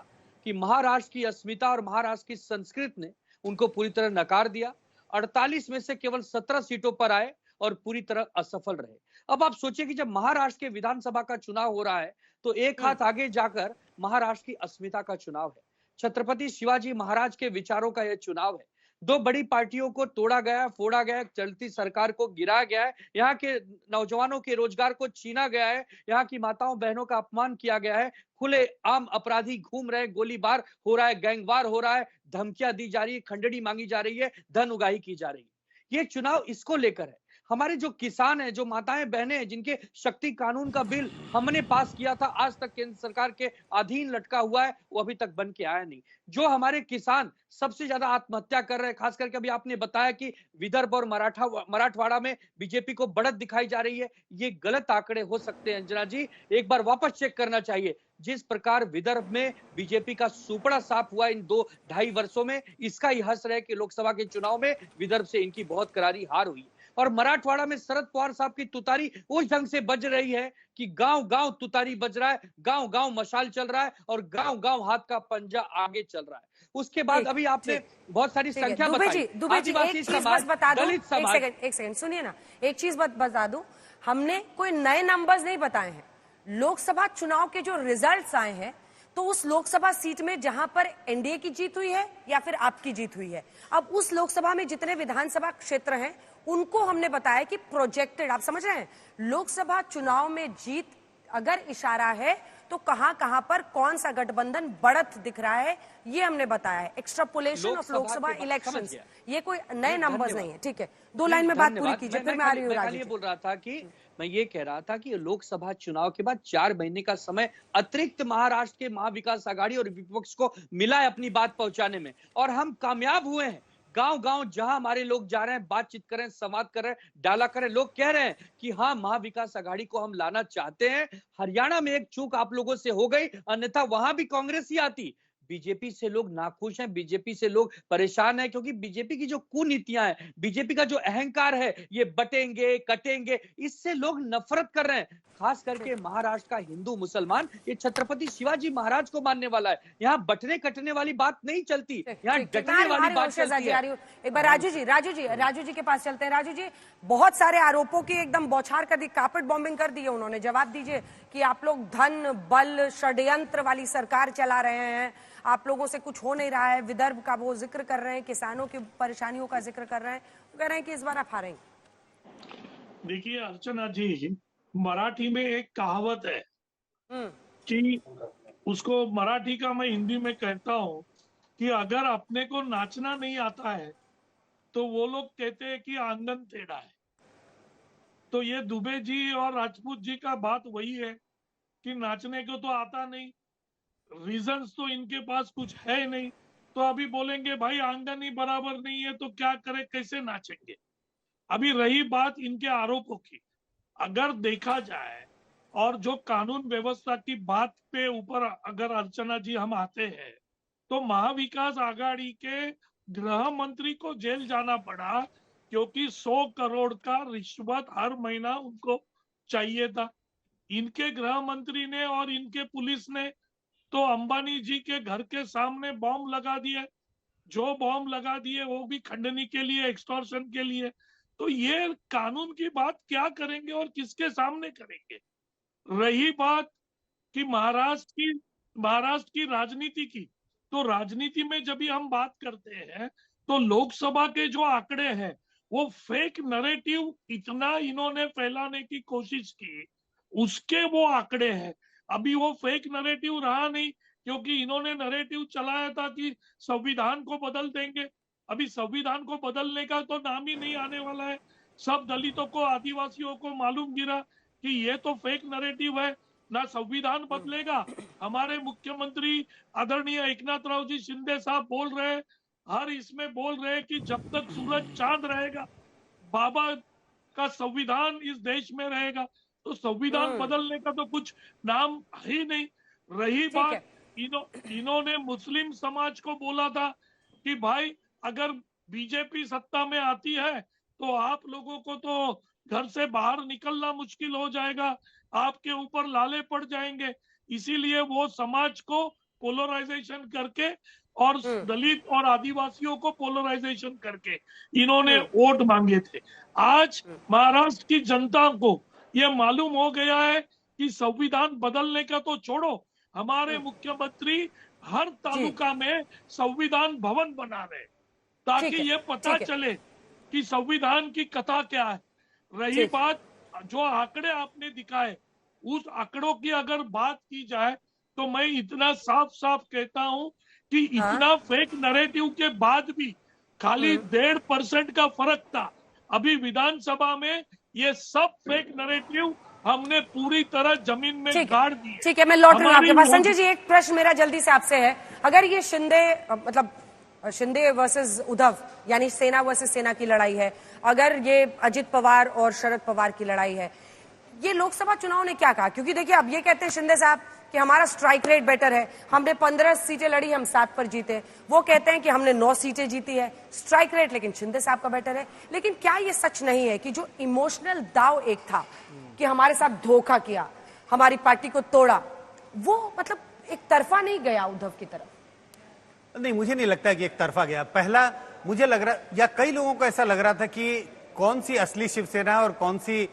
कि महाराष्ट्र की अस्मिता और महाराष्ट्र की संस्कृति ने उनको पूरी तरह नकार दिया। 48 में से केवल 17 सीटों पर आए और पूरी तरह असफल रहे। अब आप सोचिए कि जब महाराष्ट्र के विधानसभा का चुनाव हो रहा है तो एक हाथ आगे जाकर महाराष्ट्र की अस्मिता का चुनाव है, छत्रपति शिवाजी महाराज के विचारों का यह चुनाव है। 2 बड़ी पार्टियों को तोड़ा गया, फोड़ा गया, चलती सरकार को गिराया गया है, यहाँ के नौजवानों के रोजगार को छीना गया है, यहाँ की माताओं बहनों का अपमान किया गया है, खुले आम अपराधी घूम रहे, गोलीबार हो रहा है, गैंगवार हो रहा है, धमकियां दी जा रही है, खंडनी मांगी जा रही है, धन उगाही की जा रही है। ये चुनाव इसको लेकर है। हमारे जो किसान हैं, जो माताएं बहनें हैं, जिनके शक्ति कानून का बिल हमने पास किया था, आज तक केंद्र सरकार के अधीन लटका हुआ है, वो अभी तक बन के आया नहीं। जो हमारे किसान सबसे ज्यादा आत्महत्या कर रहे हैं, खास करके अभी आपने बताया कि विदर्भ और मराठवाड़ा में बीजेपी को बढ़त दिखाई जा रही है, ये गलत आंकड़े हो सकते हैं अंजना जी। एक बार वापस चेक करना चाहिए। जिस प्रकार विदर्भ में बीजेपी का सुपड़ा साफ हुआ इन 2-2.5 वर्षों में, इसका ही हश्र है कि लोकसभा के चुनाव में विदर्भ से इनकी बहुत करारी हार हुई। और मराठवाड़ा में शरद पवार साहब की तुतारी उस ढंग से बज रही है कि गांव-गांव तुतारी बज रहा है, गांव-गांव मशाल चल रहा है और गांव-गांव हाथ का पंजा आगे चल रहा है। उसके बाद अभी आपने बहुत सारी संख्या बताई। दुबे जी एक चीज बस बता दूं, एक सेकंड सुनिए ना, एक चीज बता दूं, हमने कोई नए नंबर्स नहीं बताए हैं। लोकसभा चुनाव के जो रिजल्ट्स आए हैं तो उस लोकसभा सीट में जहां पर एनडीए की जीत हुई है या फिर आपकी जीत हुई है, अब उस लोकसभा में जितने विधानसभा क्षेत्र हैं उनको हमने बताया कि प्रोजेक्टेड, आप समझ रहे हैं, लोकसभा चुनाव में जीत अगर इशारा है तो कहां पर कौन सा गठबंधन बढ़त दिख रहा है, ये हमने बताया है। एक्सट्रापोलेशन ऑफ लोकसभा इलेक्शंस, ये कोई नए नंबर्स नहीं है। ठीक है, 2 लाइन में बात पूरी कीजिए, फिर मैं आ रही हूँ। मैं ये बोल रहा था कि मैं ये कह रहा था कि लोकसभा चुनाव के बाद 4 महीने का समय अतिरिक्त महाराष्ट्र के महाविकास आघाड़ी और विपक्ष को मिला है अपनी बात पहुंचाने में, और हम कामयाब हुए हैं। गांव-गांव जहां हमारे लोग जा रहे हैं, बातचीत कर रहे हैं, संवाद कर रहे हैं, डाला कर रहे हैं, लोग कह रहे हैं कि हाँ महाविकास आघाड़ी को हम लाना चाहते हैं। हरियाणा में एक चूक आप लोगों से हो गई, अन्यथा वहां भी कांग्रेस ही आती। बीजेपी से लोग नाखुश हैं, बीजेपी से लोग परेशान हैं, क्योंकि बीजेपी की जो कुनीतियां हैं, बीजेपी का जो अहंकार है, ये बटेंगे कटेंगे, इससे लोग नफरत कर रहे हैं। खास करके महाराष्ट्र का हिंदू मुसलमान ये छत्रपति शिवाजी महाराज को मानने वाला है। यहाँ बटने कटने वाली बात नहीं चलती, यहाँ डटने वाली बात चलती है। एक बार राजू जी के पास चलते हैं। राजू जी, बहुत सारे आरोपों की एकदम बौछार कर दी, कार्पेट बॉम्बिंग कर दी है उन्होंने। जवाब दीजिए कि आप लोग धन बल षड्यंत्र वाली सरकार चला रहे हैं, आप लोगों से कुछ हो नहीं रहा है। विदर्भ का वो जिक्र कर रहे हैं, किसानों की परेशानियों का जिक्र कर रहे हैं, कह रहे हैं कि इस बार आप हारेंगे। देखिए अर्चना जी, मराठी में एक कहावत है कि उसको मराठी का मैं हिंदी में कहता हूं कि अगर अपने को नाचना नहीं आता है तो वो लोग कहते हैं कि आंगन टेढ़ा है। तो ये दुबे जी और राजपूत जी का बात वही है कि नाचने को तो आता नहीं, रीजंस तो इनके पास कुछ है नहीं, तो अभी बोलेंगे भाई आंगन ही बराबर नहीं है तो क्या करें, कैसे नाचेंगे। अभी रही बात इनके आरोपों की, अगर देखा जाए और जो कानून व्यवस्था की बात पे ऊपर अगर अर्चना जी हम आते हैं तो महाविकास आघाड़ी के गृह मंत्री को जेल जाना पड़ा क्योंकि 100 करोड़ का रिश्वत हर महीना उनको चाहिए था। इनके गृह मंत्री ने और इनके पुलिस ने तो अंबानी जी के घर के सामने बॉम्ब लगा दिए, जो बॉम्ब लगा दिए वो भी खंडनी के लिए, एक्सटॉर्शन के लिए। तो ये कानून की बात क्या करेंगे और किसके सामने करेंगे। रही बात कि महाराष्ट्र की राजनीति की, तो राजनीति में जब भी हम बात करते हैं तो लोकसभा के जो आंकड़े हैं वो फेक नैरेटिव इतना इन्होंने फैलाने की कोशिश की, उसके वो आंकड़े हैं। अभी वो फेक नैरेटिव रहा नहीं क्योंकि इन्होंने नैरेटिव चलाया था कि संविधान को बदल देंगे। अभी संविधान को बदलने का तो नाम ही नहीं आने वाला है। सब दलितों को, आदिवासियों को मालूम गिरा कि ये तो फेक नैरेटिव है, ना संविधान बदलेगा। हमारे मुख्यमंत्री आदरणीय एकनाथ राव जी शिंदे साहब बोल रहे हैं, हर इसमें बोल रहे हैं कि जब तक सूरज चांद रहेगा बाबा का संविधान इस देश में रहेगा। तो संविधान बदलने का तो कुछ नाम ही नहीं। रही बात, इन्होंने मुस्लिम समाज को बोला था कि भाई अगर बीजेपी सत्ता में आती है तो आप लोगों को तो घर से बाहर निकलना मुश्किल हो जाएगा, आपके ऊपर लाले पड़ जाएंगे। इसीलिए वो समाज को पोलराइजेशन करके और दलित और आदिवासियों को पोलराइजेशन करके इन्होंने वोट मांगे थे। आज महाराष्ट्र की जनता को ये मालूम हो गया है कि संविधान बदलने का तो छोड़ो, हमारे मुख्यमंत्री हर तालुका में संविधान भवन बना रहे ताकि ये पता चले कि संविधान की कथा क्या है। रही बात जो आंकड़े आपने दिखाए, उस आंकड़ों की अगर बात की जाए तो मैं इतना साफ साफ कहता हूं कि इतना फेक नैरेटिव के बाद भी खाली 1.5% का फर्क था। अभी विधानसभा में ये सब फेक नैरेटिव हमने पूरी तरह जमीन में गाड़ दी। ठीक है, मैं लौट रही हूँ आपके पास। संजय जी, एक प्रश्न मेरा जल्दी से आपसे है, अगर ये शिंदे वर्सेस उद्धव यानी सेना वर्सेस सेना की लड़ाई है, अगर ये अजित पवार और शरद पवार की लड़ाई है, ये लोकसभा चुनाव ने क्या कहा? क्योंकि देखिए अब ये कहते हैं शिंदे साहब कि हमारा स्ट्राइक रेट बेटर है, हमने 15 सीटें लड़ी, हम 7 पर जीते। वो कहते हैं कि हमने 9 सीटें जीती है, स्ट्राइक रेट लेकिन शिंदे साहब का बेटर है। लेकिन क्या ये सच नहीं है कि जो इमोशनल दाव एक था कि हमारे साथ धोखा किया, हमारी पार्टी को तोड़ा, वो मतलब एक तरफा नहीं गया उद्धव की तरफ? नहीं, मुझे नहीं लगता कि एक तरफा गया। पहला मुझे लग रहा, या कई लोगों को ऐसा लग रहा था कि कौन सी असली शिवसेना और कौन सी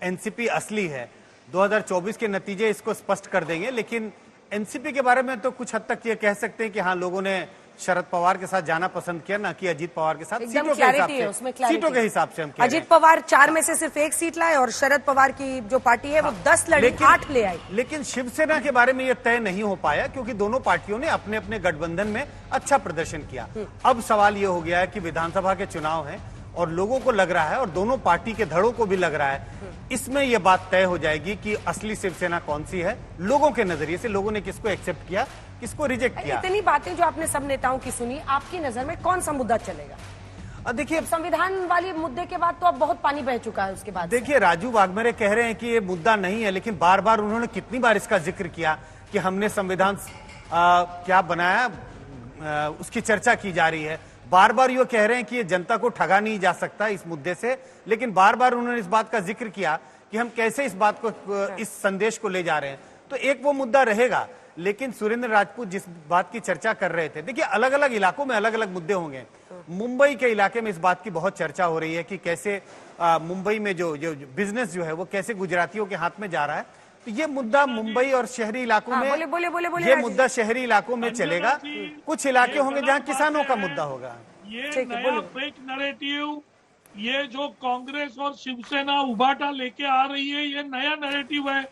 एनसीपी असली है। 2024 के नतीजे इसको स्पष्ट कर देंगे। लेकिन एनसीपी के बारे में तो कुछ हद तक ये कह सकते हैं कि हाँ, लोगों ने शरद पवार के साथ जाना पसंद किया, ना कि अजीत पवार के साथ। सीटों के हिसाब से हम कह रहे हैं। अजीत पवार 4 में से सिर्फ 1 सीट लाए और शरद पवार की जो पार्टी है वो 10 लड़ी, 8 ले आई। लेकिन शिवसेना के बारे में यह तय नहीं हो पाया क्योंकि दोनों पार्टियों ने अपने अपने गठबंधन में अच्छा प्रदर्शन किया। अब सवाल यह हो गया है कि विधानसभा के चुनाव है और लोगों को लग रहा है और दोनों पार्टी के धड़ों को भी लग रहा है, इसमें यह बात तय हो जाएगी कि असली शिवसेना कौन सी है। लोगों के नजरिए से लोगों ने किसको एक्सेप्ट किया, किसको रिजेक्ट किया। इतनी बातें जो आपने सब नेताओं की सुनी, आपकी नजर में कौन सा मुद्दा चलेगा? देखिए, संविधान वाले मुद्दे के बाद तो अब बहुत पानी बह चुका है। उसके बाद देखिए, राजू वाघमेरे कह रहे हैं कि ये मुद्दा नहीं है, लेकिन बार बार उन्होंने कितनी बार इसका जिक्र किया कि हमने संविधान क्या बनाया, उसकी चर्चा की जा रही है। बार बार ये कह रहे हैं कि ये जनता को ठगा नहीं जा सकता इस मुद्दे से, लेकिन बार बार उन्होंने इस बात का जिक्र किया कि हम कैसे इस बात को, इस संदेश को ले जा रहे हैं। तो एक वो मुद्दा रहेगा। लेकिन सुरेंद्र राजपूत जिस बात की चर्चा कर रहे थे, देखिए अलग अलग इलाकों में अलग अलग मुद्दे होंगे। मुंबई के इलाके में इस बात की बहुत चर्चा हो रही है कि कैसे मुंबई में जो बिजनेस जो है वो कैसे गुजरातियों के हाथ में जा रहा है। तो ये मुद्दा मुंबई और शहरी इलाकों में, ये मुद्दा शहरी इलाकों में चलेगा। कुछ इलाके होंगे जहां किसानों का मुद्दा होगा। ये नया फेक नैरेटिव ये जो कांग्रेस और शिवसेना उभाटा लेके आ रही है, ये नया नैरेटिव है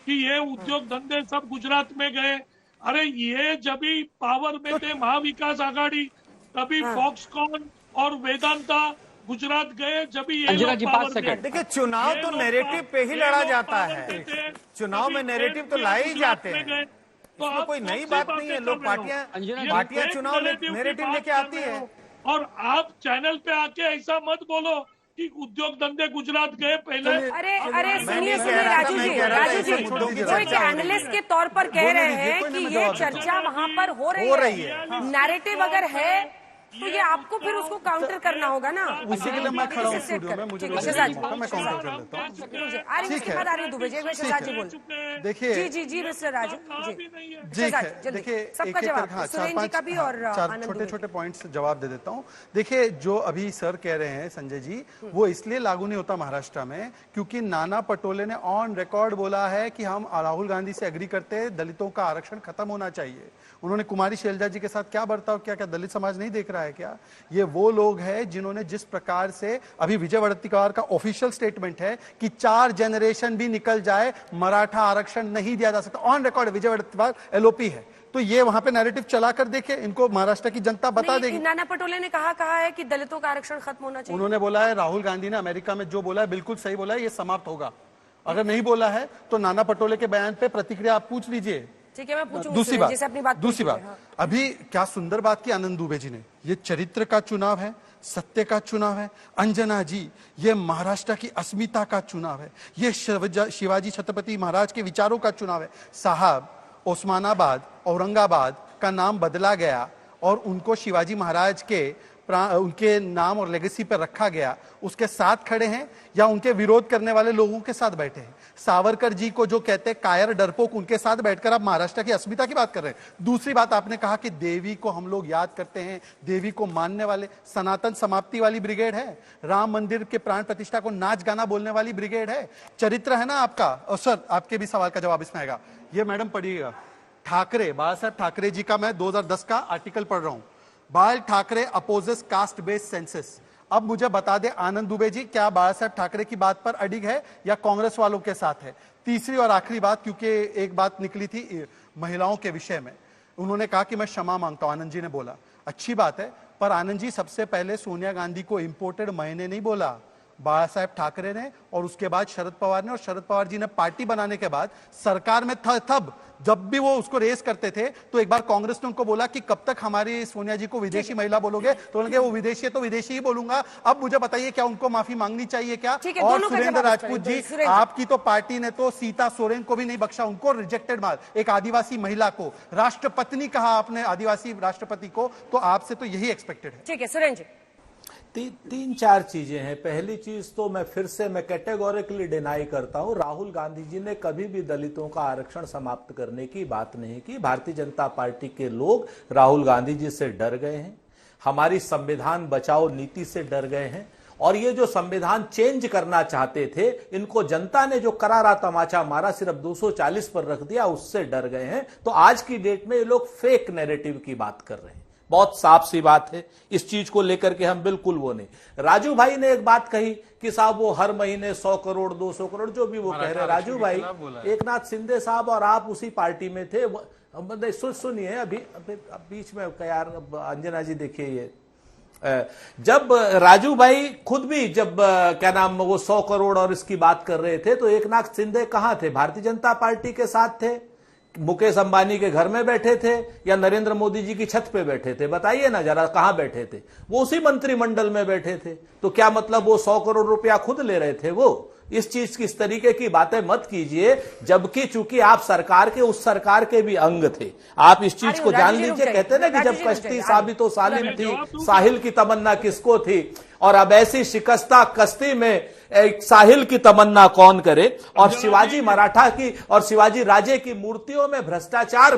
कि ये उद्योग धंधे सब गुजरात में गए। अरे ये जब भी पावर में थे महाविकास आघाड़ी, तभी फॉक्सकॉन और वेदांता गुजरात गए, जब भी ये लोग पावर में। देखिए चुनाव तो नैरेटिव पे ही लड़ा जाता है, चुनाव में नैरेटिव तो लाए ही जाते हैं, इसमें कोई नई बात नहीं है। लोग पार्टियां चुनाव नैरेटिव लेके आती है। और आप चैनल पे आके ऐसा मत बोलो कि उद्योग धंधे गुजरात गए पहले। अरे सुनिए राजू जी वो एक एनालिस्ट के तौर पर कह रहे हैं कि ये चर्चा वहाँ पर हो रही है। नैरेटिव अगर है तो ये आपको फिर उसको काउंटर करना होगा ना। उसी के लिए मैं खड़ा हूँ स्टूडियो में, मुझे मैं काउंटर कर लेता हूँ। ठीक है, देखिए जी मिस्टर राजू जी देखिए सबका जवाब सुरेंद्र जी का भी और चार छोटे पॉइंट्स जवाब दे देता हूँ। देखिए जो अभी सर कह रहे हैं संजय जी, वो इसलिए लागू नहीं होता महाराष्ट्र में क्योंकि नाना पटोले ने ऑन रिकॉर्ड बोला है कि हम राहुल गांधी से एग्री करते हैं, दलितों का आरक्षण खत्म होना चाहिए। उन्होंने कुमारी शैलजा जी के साथ क्या बर्ताव किया, क्या दलित समाज नहीं देख रहा है क्या? ये वो लोग हैं जिन्होंने जिस प्रकार से अभी विजय वड़त्तीवार का ऑफिशियल स्टेटमेंट है कि 4 जनरेशन भी निकल जाए मराठा आरक्षण नहीं दिया जा सकता। ऑन रिकॉर्ड विजय वड़त्तीवार एलओपी है, तो ये वहां पे नैरेटिव चला कर देखे, इनको महाराष्ट्र की जनता बता देगी। नाना पटोले ने कहा है कि दलितों का आरक्षण खत्म होना चाहिए। उन्होंने बोला है, राहुल गांधी ने अमेरिका में जो बोला है बिल्कुल सही बोला है, ये समाप्त होगा। अगर नहीं बोला है तो नाना पटोले के बयान पे प्रतिक्रिया आप पूछ लीजिए। ठीक है, मैं पूछूंगा। दूसरी बात अभी क्या सुंदर बात की आनंद दुबे जी ने, ये चरित्र का चुनाव है, सत्य का चुनाव है। अंजना जी, ये महाराष्ट्र की अस्मिता का चुनाव है, ये शिवाजी छत्रपति महाराज के विचारों का चुनाव है। साहब, ओस्मानाबाद औरंगाबाद का नाम बदला गया और उनको शिवाजी महाराज के उनके नाम और लेगेसी पर रखा गया, उसके साथ खड़े हैं या उनके विरोध करने वाले लोगों के साथ बैठे हैं? सावरकर जी को जो कहते हैं कायर डरपोक, उनके साथ बैठकर आप महाराष्ट्र की अस्मिता की बात कर रहे हैं। दूसरी बात, आपने कहा कि देवी को हम लोग याद करते हैं, देवी को मानने वाले सनातन समाप्ति वाली ब्रिगेड है, राम मंदिर के प्राण प्रतिष्ठा को नाच गाना बोलने वाली ब्रिगेड है। चरित्र है ना आपका। और सर आपके भी सवाल का जवाब इसमें आएगा। ये मैडम पढ़िएगा, ठाकरे, बाला साहब ठाकरे जी का मैं 2010 का आर्टिकल पढ़ रहा हूं। बाल Thackeray opposes caste based census. अब मुझे बता दे आनंद दुबे जी, क्या बाला साहब ठाकरे की बात पर अडिग है या कांग्रेस वालों के साथ है? तीसरी और आखिरी बात, क्योंकि एक बात निकली थी महिलाओं के विषय में, उन्होंने कहा कि मैं क्षमा मांगता हूं, आनंद जी ने बोला, अच्छी बात है, पर आनंद जी सबसे पहले सोनिया गांधी को इंपोर्टेड मैंने नहीं बोला, बाला साहेब ठाकरे ने, और उसके बाद शरद पवार ने, और शरद पवार जी ने पार्टी बनाने के बाद सरकार में तब जब भी वो उसको रेस करते थे तो एक बार कांग्रेस ने उनको बोला कि कब तक हमारी सोनिया जी को विदेशी महिला बोलोगे, तो उन्होंने वो विदेशी है तो विदेशी ही बोलूंगा। अब मुझे बताइए क्या उनको माफी मांगनी चाहिए क्या? और सुरेंद्र राजपूत जी, आपकी तो पार्टी ने तो सीता सोरेन को भी नहीं बख्शा, उनको रिजेक्टेड मार, एक आदिवासी महिला को राष्ट्रपत्नी कहा आपने, आदिवासी राष्ट्रपति को, तो आपसे तो यही एक्सपेक्टेड है। ठीक है सुरेंद्र जी, 3-4 चीजें हैं। पहली चीज तो मैं कैटेगोरिकली डिनाई करता हूं, राहुल गांधी जी ने कभी भी दलितों का आरक्षण समाप्त करने की बात नहीं की। भारतीय जनता पार्टी के लोग राहुल गांधी जी से डर गए हैं, हमारी संविधान बचाओ नीति से डर गए हैं, और ये जो संविधान चेंज करना चाहते थे, इनको जनता ने जो करारा तमाचा मारा, सिर्फ 240 पर रख दिया, उससे डर गए हैं। तो आज की डेट में ये लोग फेक नैरेटिव की बात कर रहे हैं, बहुत साफ सी बात है। इस चीज को लेकर के हम बिल्कुल वो नहीं। राजू भाई ने एक बात कही कि साहब वो हर महीने 100 करोड़ 200 करोड़ जो भी वो कह रहे, राजू भाई, एकनाथ शिंदे साहब और आप उसी पार्टी में थे। सुनिए अभी बीच में यार अंजना जी, देखिए ये जब राजू भाई खुद भी जब क्या नाम वो 100 करोड़ और इसकी बात कर रहे थे, तो एकनाथ शिंदे कहां थे? भारतीय जनता पार्टी के साथ थे, मुकेश अंबानी के घर में बैठे थे, या नरेंद्र मोदी जी की छत पे बैठे थे? बताइए ना जरा, कहां बैठे थे? वो उसी मंत्रिमंडल में बैठे थे। तो क्या मतलब वो 100 करोड़ रुपया खुद ले रहे थे? वो इस चीज की, इस तरीके की बातें मत कीजिए, जबकि चूंकि आप सरकार के, उस सरकार के भी अंग थे। आप इस चीज को जान लीजिए। कहते हैं ना कि जब कश्ती साबित हो सालिम थी, साहिल की तमन्ना किसको थी? और अब ऐसी शिकस्ता कश्ती में एक साहिल की तमन्ना कौन करे? और शिवाजी मराठा की और शिवाजी राजे की मूर्तियों में भ्रष्टाचार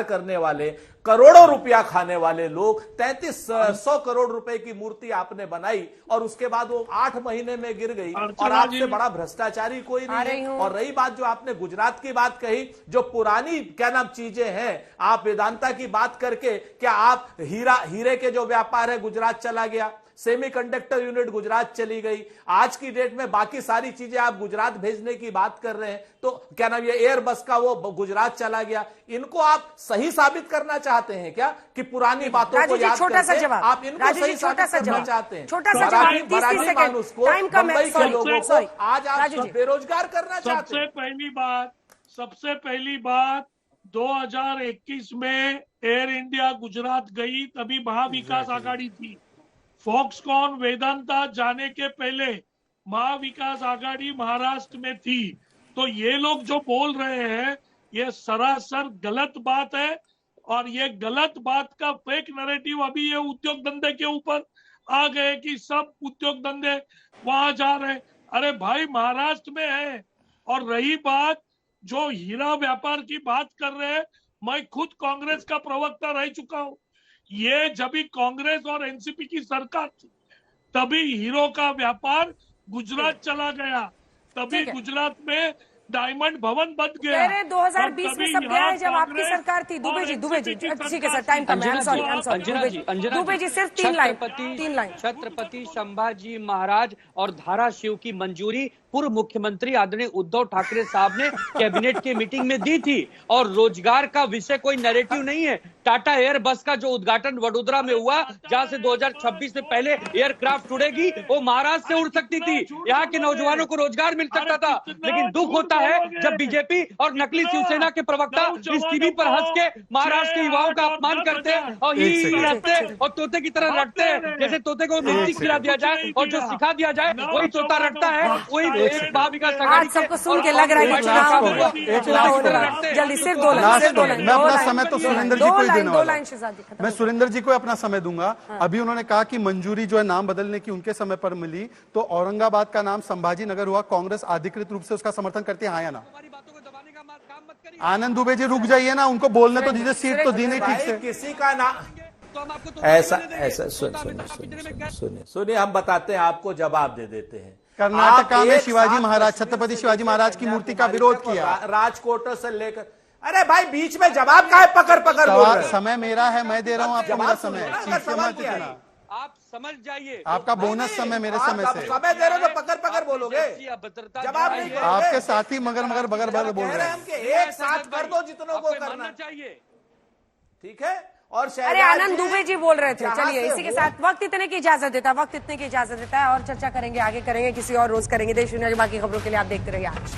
करने वाले, करोड़ों रुपया खाने वाले लोग, 100 करोड़ रुपए की मूर्ति आपने बनाई और उसके बाद वो 8 महीने में गिर गई, और आपसे बड़ा भ्रष्टाचारी कोई नहीं है। और रही बात जो आपने गुजरात की बात कही, जो पुरानी क्या नाम चीजें हैं, आप वेदांता की बात करके, क्या आप हीरे के जो व्यापार है गुजरात चला गया? सेमीकंडक्टर यूनिट गुजरात चली गई। आज की डेट में बाकी सारी चीजें आप गुजरात भेजने की बात कर रहे हैं, तो क्या नाम, ये एयरबस का वो गुजरात चला गया, इनको आप सही साबित करना चाहते हैं क्या कि पुरानी बातों को याद करके आप इनको सही साबित करना चाहते हैं? मराठी मानुस को, मुंबई के लोगों को आज आप बेरोजगार करना चाहते हैं? सबसे पहली बात 2021 में एयर इंडिया गुजरात गई, तभी महाविकास आघाड़ी थी। फॉक्सकॉन वेदांता जाने के पहले महाविकास आघाड़ी महाराष्ट्र में थी। तो ये लोग जो बोल रहे हैं ये सरासर गलत बात है, और ये गलत बात का फेक नैरेटिव अभी ये उद्योग धंधे के ऊपर आ गए कि सब उद्योग धंधे वहां जा रहे हैं। अरे भाई, महाराष्ट्र में है। और रही बात जो हीरा व्यापार की बात कर रहे हैं, मैं खुद कांग्रेस का प्रवक्ता रह चुका हूं। ये जब भी कांग्रेस और एनसीपी की सरकार थी तभी हीरो का व्यापार गुजरात चला गया, तभी गुजरात में डायमंड भवन बन गया। 2020 में सब गया है जब आपकी सरकार थी। दुबे जी ठीक है सर, टाइम कम है, सॉरी दुबे जी सिर्फ 3 लाइन। छत्रपति संभाजी महाराज और धाराशिव की मंजूरी पूर्व मुख्यमंत्री आदरणीय उद्धव ठाकरे साहब ने कैबिनेट की मीटिंग में दी थी, और रोजगार का विषय कोई नैरेटिव नहीं है। टाटा एयर बस का जो उद्घाटन वडोदरा में हुआ, जहां से 2026 से पहले एयरक्राफ्ट उड़ेगी, वो महाराष्ट्र से उड़ सकती थी, यहाँ के नौजवानों को रोजगार मिल सकता था। लेकिन दुख होता है जब बीजेपी और नकली शिवसेना के प्रवक्ता इस टीवी पर हंस के महाराष्ट्र के युवाओं का अपमान करते हैं और हंसते और तोते की तरह रटते हैं, जैसे तोते को मिर्ची खिला दिया जाए और जो सिखा दिया जाए वही तोता रटता है। वही आज सबको सुन के लग रहा है कि चुनाव हो रहा है। जल्दी सिर्फ 2 लाइन। मैं अपना समय तो सुरेंद्र जी को ही देने वाला हूं। मैं सुरेंद्र जी को अपना समय दूंगा। अभी उन्होंने कहा कि मंजूरी जो है नाम बदलने की उनके समय पर मिली, तो औरंगाबाद का नाम संभाजी नगर हुआ, कांग्रेस अधिकृत रूप से उसका समर्थन करती है, हाँ या ना? आनंद दुबे जी रुक जाइए ना, उनको बोलने तो दीजिए, सीट तो दी नहीं ठीक से। किसी का नाम ऐसा सुनिए, हम बताते हैं, आपको जवाब दे देते हैं। कर्नाटका में शिवाजी महाराज, छत्रपति शिवाजी महाराज की मूर्ति का विरोध किया, राजकोट से लेकर। अरे भाई, बीच में जवाब का है, पकड़ बोल रहे हैं। समय मेरा है, मैं दे रहा हूं आपको मेरा समय। आप समझ जाइए, आपका बोनस समय मेरे समय से। समय दे रहे हो तो पकड़ बोलोगे, जवाब नहीं करोगे। आपके साथी मगर बोल रहे हैं। एक साथ कर दो जितनों को करना चाहिए, ठीक है। और अरे आनंद दुबे जी बोल रहे थे। चलिए, इसी के साथ वक्त इतने की इजाजत देता है, और चर्चा करेंगे, आगे करेंगे, किसी और रोज करेंगे। देश दुनिया की बाकी खबरों के लिए आप देखते रहिए आज।